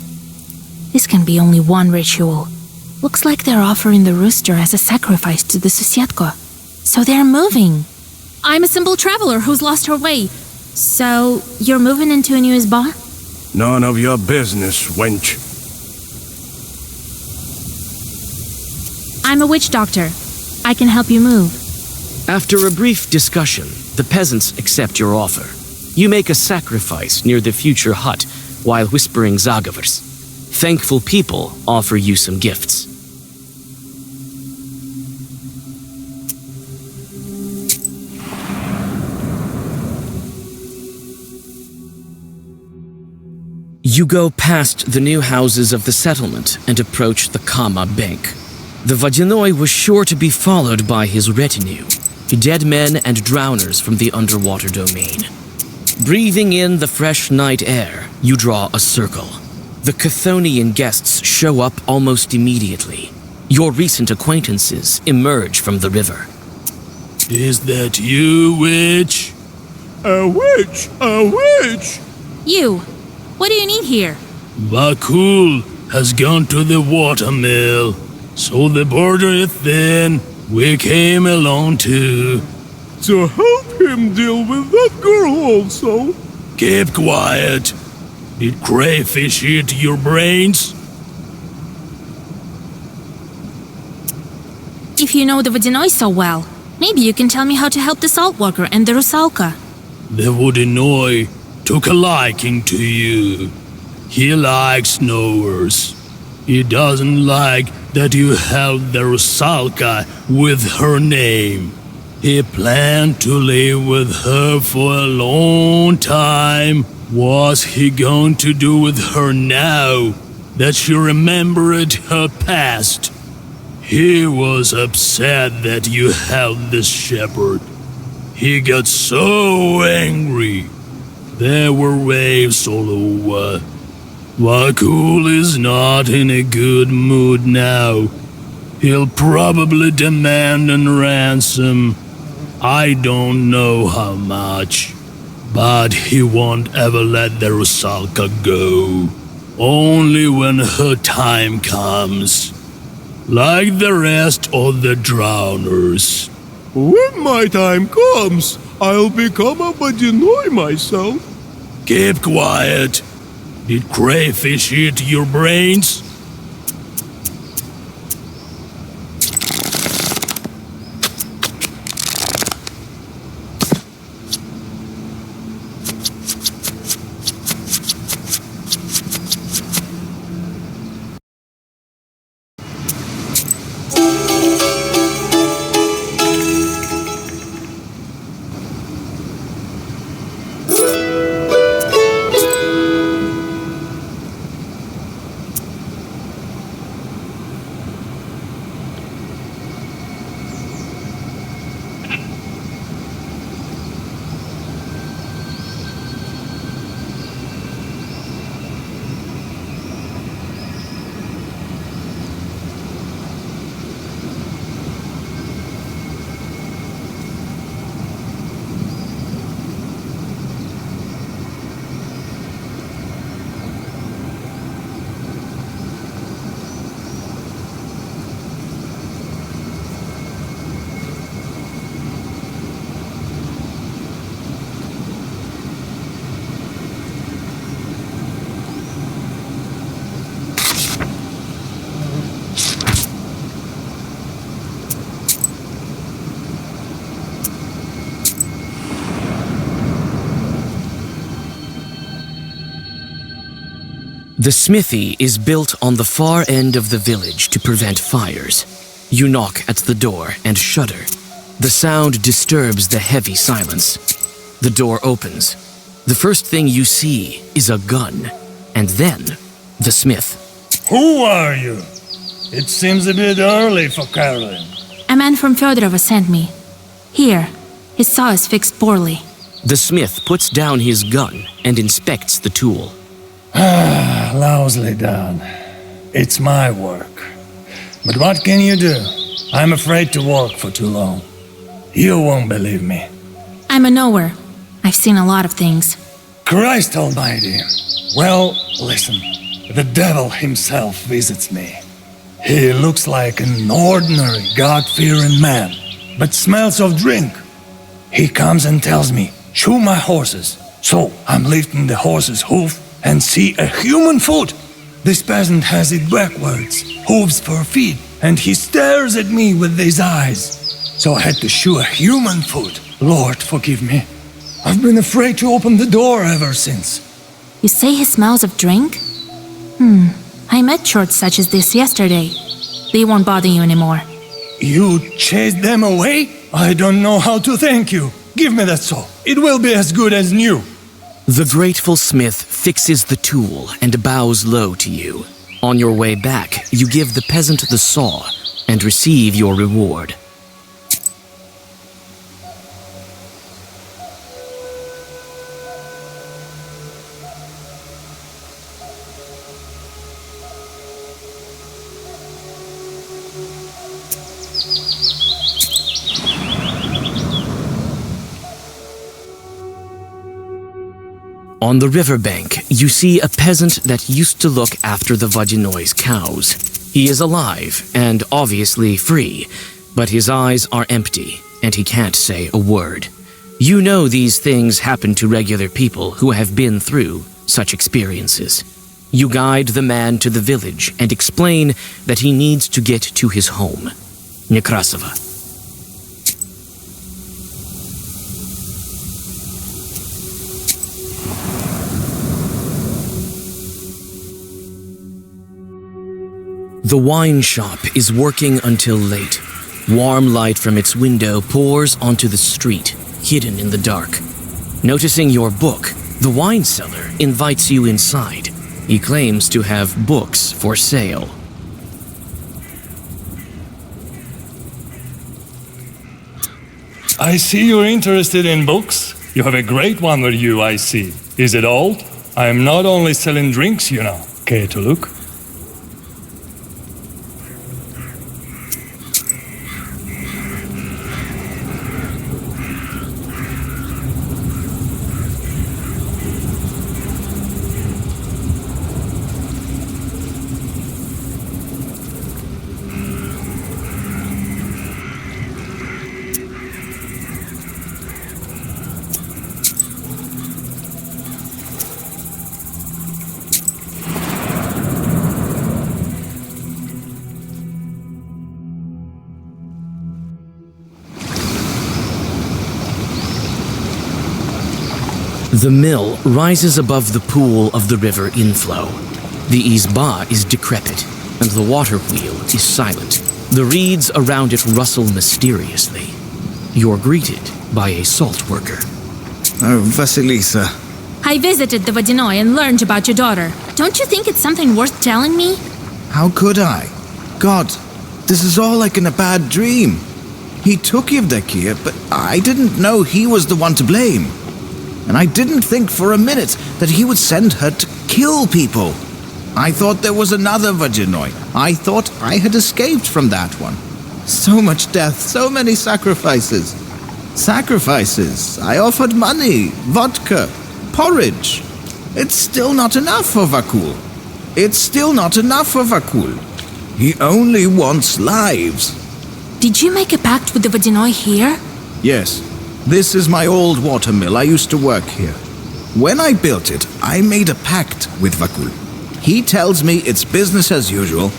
This can be only one ritual. Looks like they're offering the rooster as a sacrifice to the Susietko. So they're moving. I'm a simple traveler who's lost her way. So, you're moving into a new izba? None of your business, wench. I'm a witch doctor. I can help you move. After a brief discussion, the peasants accept your offer. You make a sacrifice near the future hut while whispering zagavers. Thankful people offer you some gifts. You go past the new houses of the settlement and approach the Kama Bank. The Vadinoi was sure to be followed by his retinue, dead men and drowners from the underwater domain. Breathing in the fresh night air, you draw a circle. The Chthonian guests show up almost immediately. Your recent acquaintances emerge from the river. Is that you, witch? A witch! A witch! You! What do you need here? Vakul has gone to the watermill, so the border is thin. We came along too. To help him deal with that girl also. Keep quiet. Did crayfish eat your brains? If you know the Vodinoi so well, maybe you can tell me how to help the saltwalker and the Rusalka. The Vodinoi took a liking to you. He likes knowers. He doesn't like that you held the Rusalka with her name. He planned to live with her for a long time. What's he going to do with her now that she remembered her past? He was upset that you held this shepherd. He got so angry. There were waves all over. Vakul is not in a good mood now. He'll probably demand a ransom. I don't know how much, but he won't ever let the Rusalka go. Only when her time comes. Like the rest of the drowners. When my time comes, I'll become a Vadinoi myself. Keep quiet. Did crayfish eat your brains? The smithy is built on the far end of the village to prevent fires. You knock at the door and shudder. The sound disturbs the heavy silence. The door opens. The first thing you see is a gun, and then the smith. Who are you? It seems a bit early for Carolyn. A man from Fyodorova sent me. Here, his saw is fixed poorly. The smith puts down his gun and inspects the tool. Lousily done. It's my work. But what can you do? I'm afraid to work for too long. You won't believe me. I'm a knower. I've seen a lot of things. Christ almighty. Well, listen. The devil himself visits me. He looks like an ordinary, God-fearing man, but smells of drink. He comes and tells me, shoe my horses. So I'm lifting the horse's hoof and see a human foot. This peasant has it backwards, hooves for feet, and he stares at me with his eyes. So I had to shoe a human foot. Lord, forgive me. I've been afraid to open the door ever since. You say he smells of drink? I met shorts such as this yesterday. They won't bother you anymore. You chased them away? I don't know how to thank you. Give me that saw. It will be as good as new. The grateful smith fixes the tool and bows low to you. On your way back, you give the peasant the saw and receive your reward. On the riverbank, you see a peasant that used to look after the Vodinoy's cows. He is alive and obviously free, but his eyes are empty and he can't say a word. You know these things happen to regular people who have been through such experiences. You guide the man to the village and explain that he needs to get to his home, Nekrasova. The wine shop is working until late. Warm light from its window pours onto the street, hidden in the dark. Noticing your book, the wine seller invites you inside. He claims to have books for sale. I see you're interested in books. You have a great one with you, I see. Is it old? I am not only selling drinks, you know. Care to look? The mill rises above the pool of the river inflow. The izba is decrepit, and the water wheel is silent. The reeds around it rustle mysteriously. You're greeted by a salt worker. Oh, Vasilisa. I visited the Vodinoy and learned about your daughter. Don't you think it's something worth telling me? How could I? God, this is all like in a bad dream. He took Yevdokia, but I didn't know he was the one to blame. And I didn't think for a minute that he would send her to kill people. I thought there was another Vodinoy. I thought I had escaped from that one. So much death, so many sacrifices. Sacrifices. I offered money, vodka, porridge. It's still not enough for Vakul. It's still not enough for Vakul. He only wants lives. Did you make a pact with the Vodinoy here? Yes. This is my old watermill. I used to work here. When I built it, I made a pact with Vakul. He tells me it's business as usual,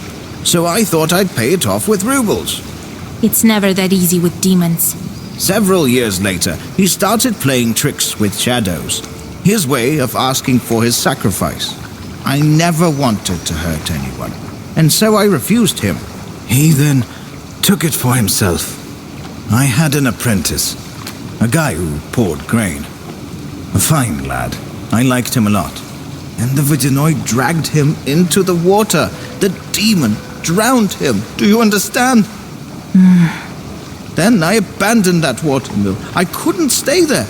so I thought I'd pay it off with rubles. It's never that easy with demons. Several years later, he started playing tricks with shadows. His way of asking for his sacrifice. I never wanted to hurt anyone, and so I refused him. He then took it for himself. I had an apprentice. A guy who poured grain. A fine lad. I liked him a lot. And the Vodinoy dragged him into the water. The demon drowned him. Do you understand? Then I abandoned that watermill. I couldn't stay there.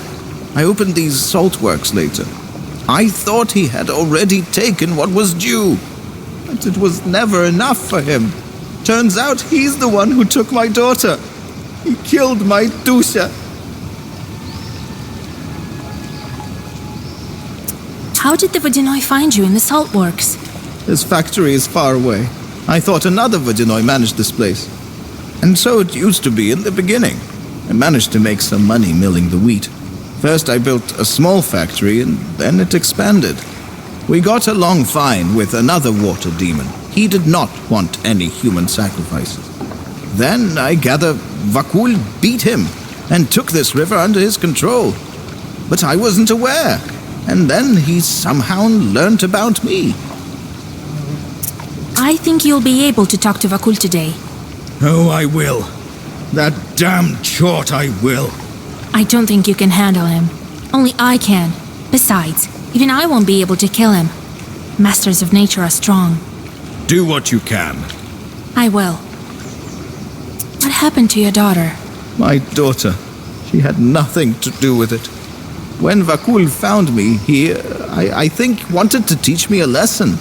I opened these salt works later. I thought he had already taken what was due. But it was never enough for him. Turns out he's the one who took my daughter. He killed my Dusha. How did the Vodinoi find you in the salt works? This factory is far away. I thought another Vodinoi managed this place. And so it used to be in the beginning. I managed to make some money milling the wheat. First I built a small factory and then it expanded. We got along fine with another water demon. He did not want any human sacrifices. Then I gather Vakul beat him and took this river under his control. But I wasn't aware. And then he somehow learned about me. I think you'll be able to talk to Vakul today. Oh, I will. That damn chort I will. I don't think you can handle him. Only I can. Besides, even I won't be able to kill him. Masters of nature are strong. Do what you can. I will. What happened to your daughter? My daughter. She had nothing to do with it. When Vakul found me, he, I think, wanted to teach me a lesson.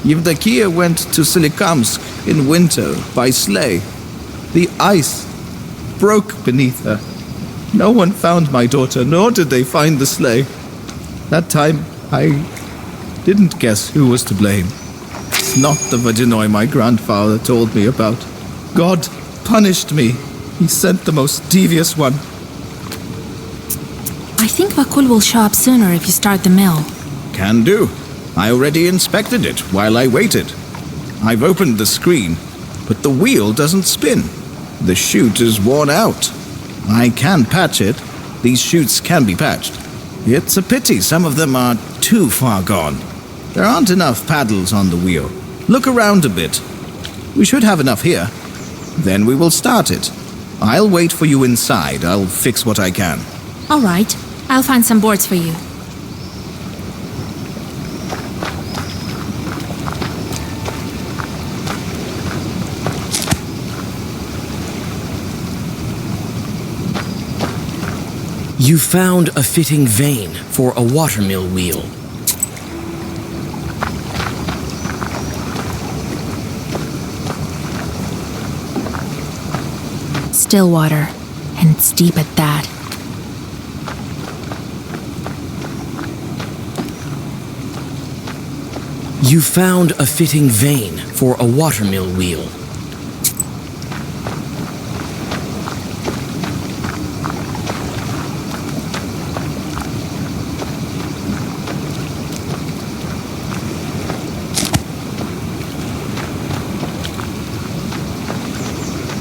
Yevdokia went to Silikamsk in winter by sleigh. The ice broke beneath her. No one found my daughter, nor did they find the sleigh. That time, I didn't guess who was to blame. It's not the Vodinoi my grandfather told me about. God punished me. He sent the most devious one. I think Vakul will show up sooner if you start the mill. Can do. I already inspected it while I waited. I've opened the screen, but the wheel doesn't spin. The chute is worn out. I can patch it. These chutes can be patched. It's a pity some of them are too far gone. There aren't enough paddles on the wheel. Look around a bit. We should have enough here. Then we will start it. I'll wait for you inside. I'll fix what I can. All right. I'll find some boards for you. You found a fitting vane for a watermill wheel. Still water, and it's deep at that. You found a fitting vane for a watermill wheel.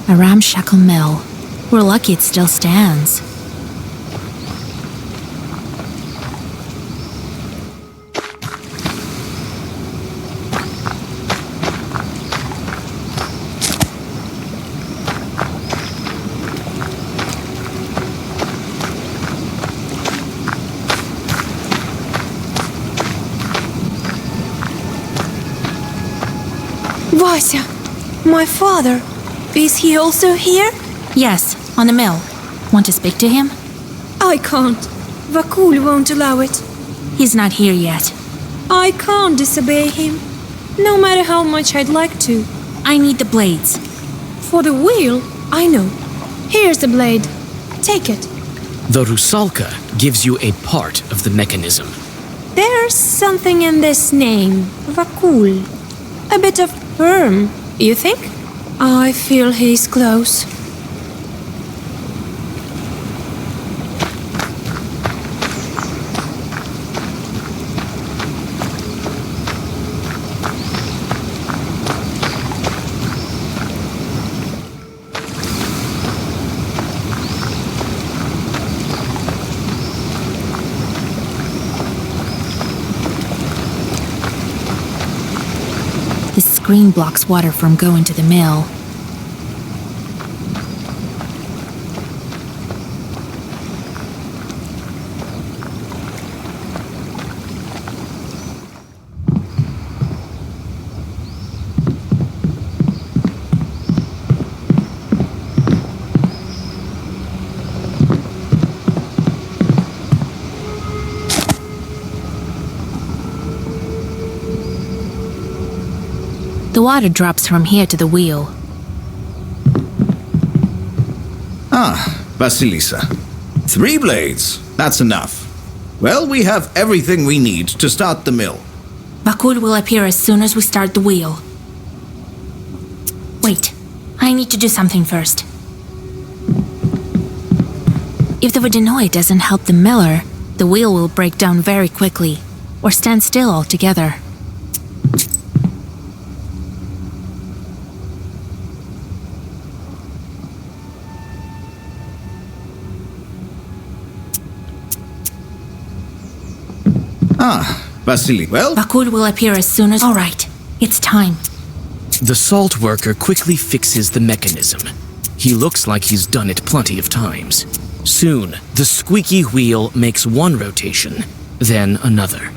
A ramshackle mill. We're lucky it still stands. Vasya, my father. Is he also here? Yes, on the mill. Want to speak to him? I can't. Vakul won't allow it. He's not here yet. I can't disobey him, no matter how much I'd like to. I need the blades. For the wheel, I know. Here's the blade. Take it. The Rusalka gives you a part of the mechanism. There's something in this name, Vakul. A bit of firm, you think? I feel he's close. The screen blocks water from going to the mill. The water drops from here to the wheel. Ah, Vasilisa. 3 blades. That's enough. Well, we have everything we need to start the mill. Vakul will appear as soon as we start the wheel. Wait, I need to do something first. If the Vodyanoi doesn't help the miller, the wheel will break down very quickly, or stand still altogether. Vasily, well? Vakul will appear as soon as... All right, it's time. The salt worker quickly fixes the mechanism. He looks like he's done it plenty of times. Soon, the squeaky wheel makes one rotation, then another.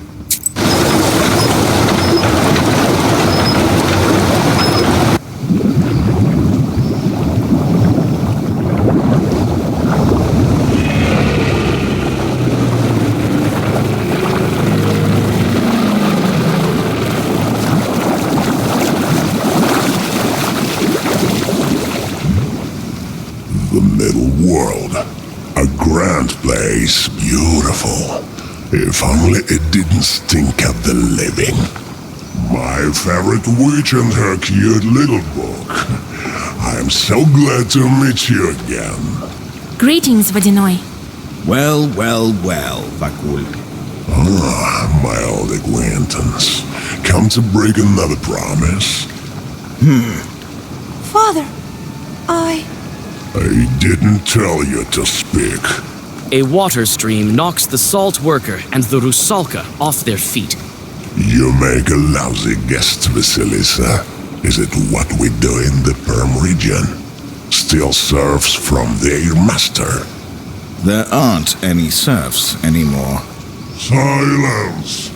The middle world. A grand place, beautiful. If only it didn't stink of the living. My favorite witch and her cute little book. I'm so glad to meet you again. Greetings, Vodyanoi. Well, Vakul. Ah, my old acquaintance. Come to break another promise? Father, I didn't tell you to speak. A water stream knocks the salt worker and the Rusalka off their feet. You make a lousy guest, Vasilisa. Is it what we do in the Perm region? Steal serfs from their master. There aren't any serfs anymore. Silence!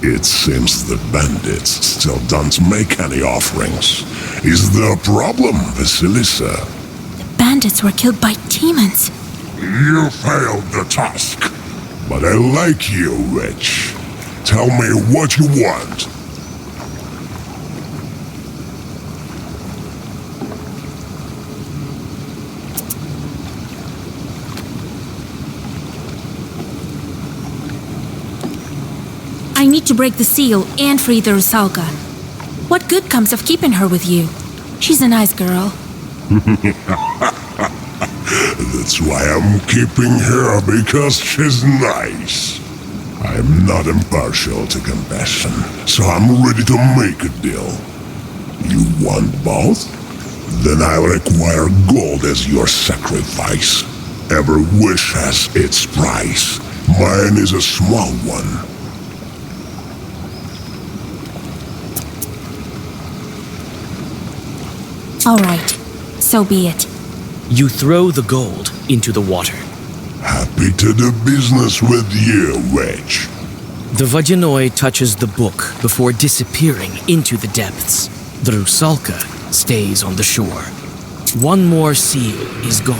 It seems the bandits still don't make any offerings. Is there a problem, Vasilisa? Bandits were killed by demons. You failed the task. But I like you, witch. Tell me what you want. I need to break the seal and free the Rusalka. What good comes of keeping her with you? She's a nice girl. That's why I'm keeping her, because she's nice. I'm not impartial to compassion, so I'm ready to make a deal. You want both? Then I'll require gold as your sacrifice. Every wish has its price. Mine is a small one. All right, so be it. You throw the gold into the water. Happy to do business with you, witch. The Vodyanoi touches the book before disappearing into the depths. The Rusalka stays on the shore. One more seal is gone.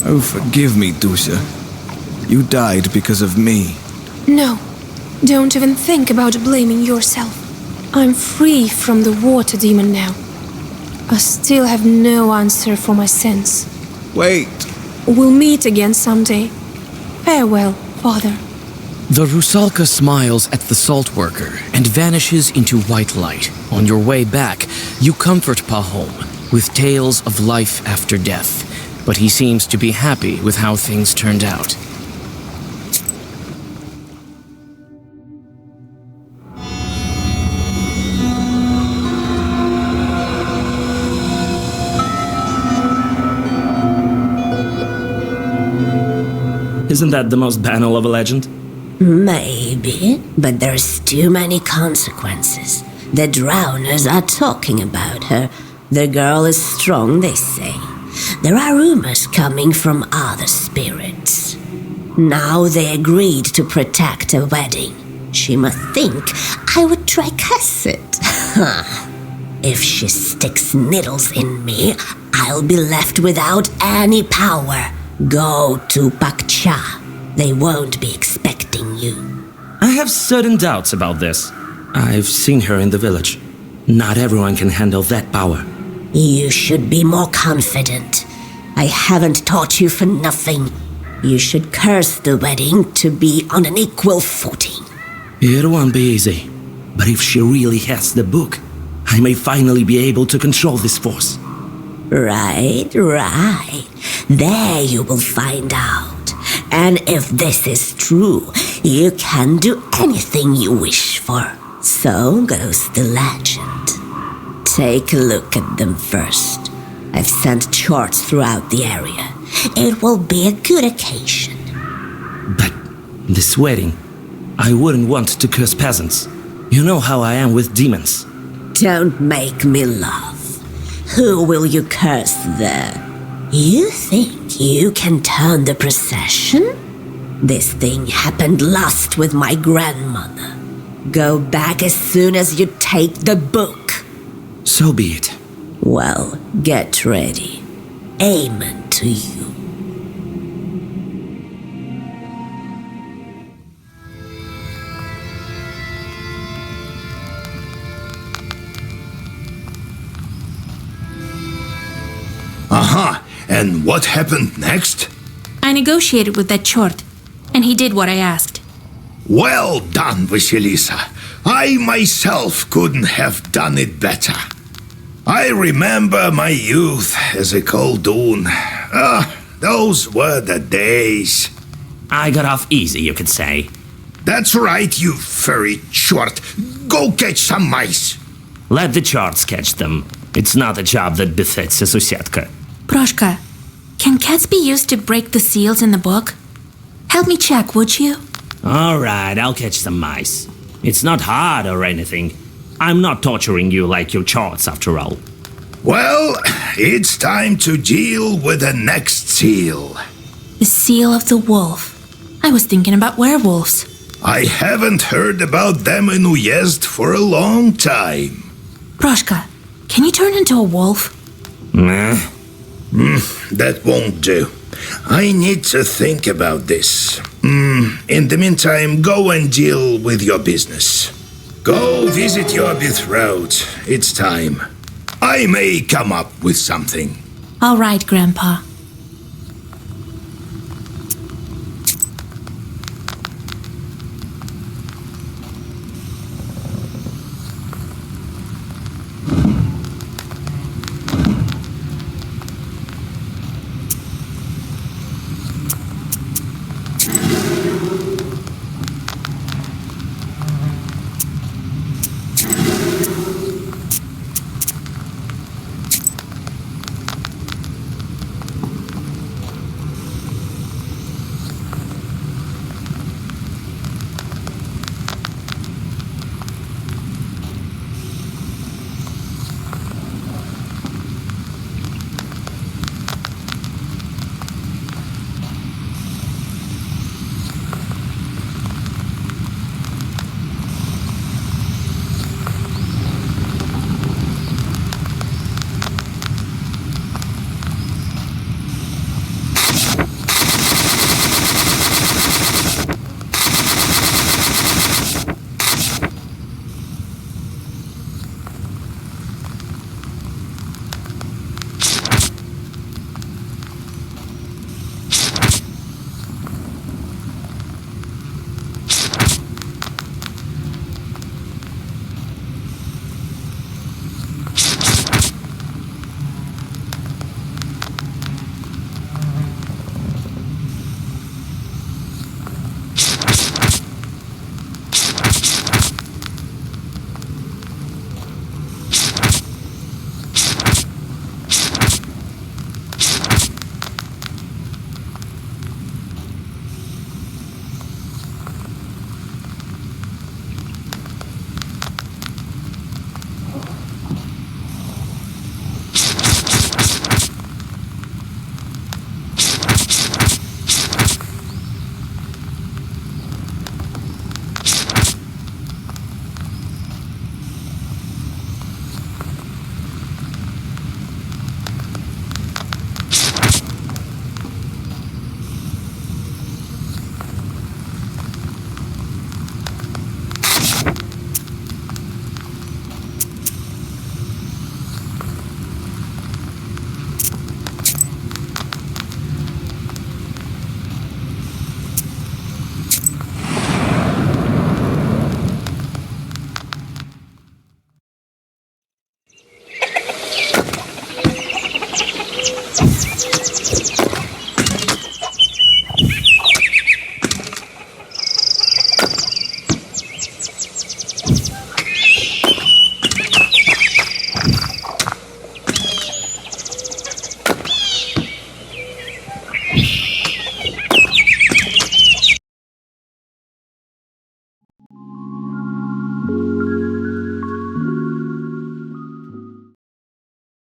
Oh, forgive me, Dusha. You died because of me. No, don't even think about blaming yourself. I'm free from the water demon now. I still have no answer for my sins. Wait. We'll meet again someday. Farewell, Father. The Rusalka smiles at the salt worker and vanishes into white light. On your way back, you comfort Pahom with tales of life after death, but he seems to be happy with how things turned out. Isn't that the most banal of a legend? Maybe, but there's too many consequences. The drowners are talking about her. The girl is strong, they say. There are rumors coming from other spirits. Now they agreed to protect a wedding. She must think I would try curse it. If she sticks needles in me, I'll be left without any power. Go to Pakcha. They won't be expecting you. I have certain doubts about this. I've seen her in the village. Not everyone can handle that power. You should be more confident. I haven't taught you for nothing. You should curse the wedding to be on an equal footing. It won't be easy. But if she really has the book, I may finally be able to control this force. Right. There you will find out. And if this is true, you can do anything you wish for. So goes the legend. Take a look at them first. I've sent charts throughout the area. It will be a good occasion. But this wedding, I wouldn't want to curse peasants. You know how I am with demons. Don't make me laugh. Who will you curse there? You think you can turn the procession? This thing happened last with my grandmother. Go back as soon as you take the book. So be it. Well, get ready. Amen to you. Aha! And what happened next? I negotiated with that chort, and he did what I asked. Well done, Vasilisa. I myself couldn't have done it better. I remember my youth as a coldoon. Those were the days. I got off easy, you could say. That's right, you furry chort. Go catch some mice. Let the charts catch them. It's not a job that befits a susiatka. Proshka, can cats be used to break the seals in the book? Help me check, would you? All right, I'll catch some mice. It's not hard or anything. I'm not torturing you like your charts, after all. Well, it's time to deal with the next seal. The seal of the wolf. I was thinking about werewolves. I haven't heard about them in Uyezd for a long time. Proshka, can you turn into a wolf? Nah. That won't do. I need to think about this. In the meantime, go and deal with your business. Go visit your betrothed. It's time. I may come up with something. All right, Grandpa.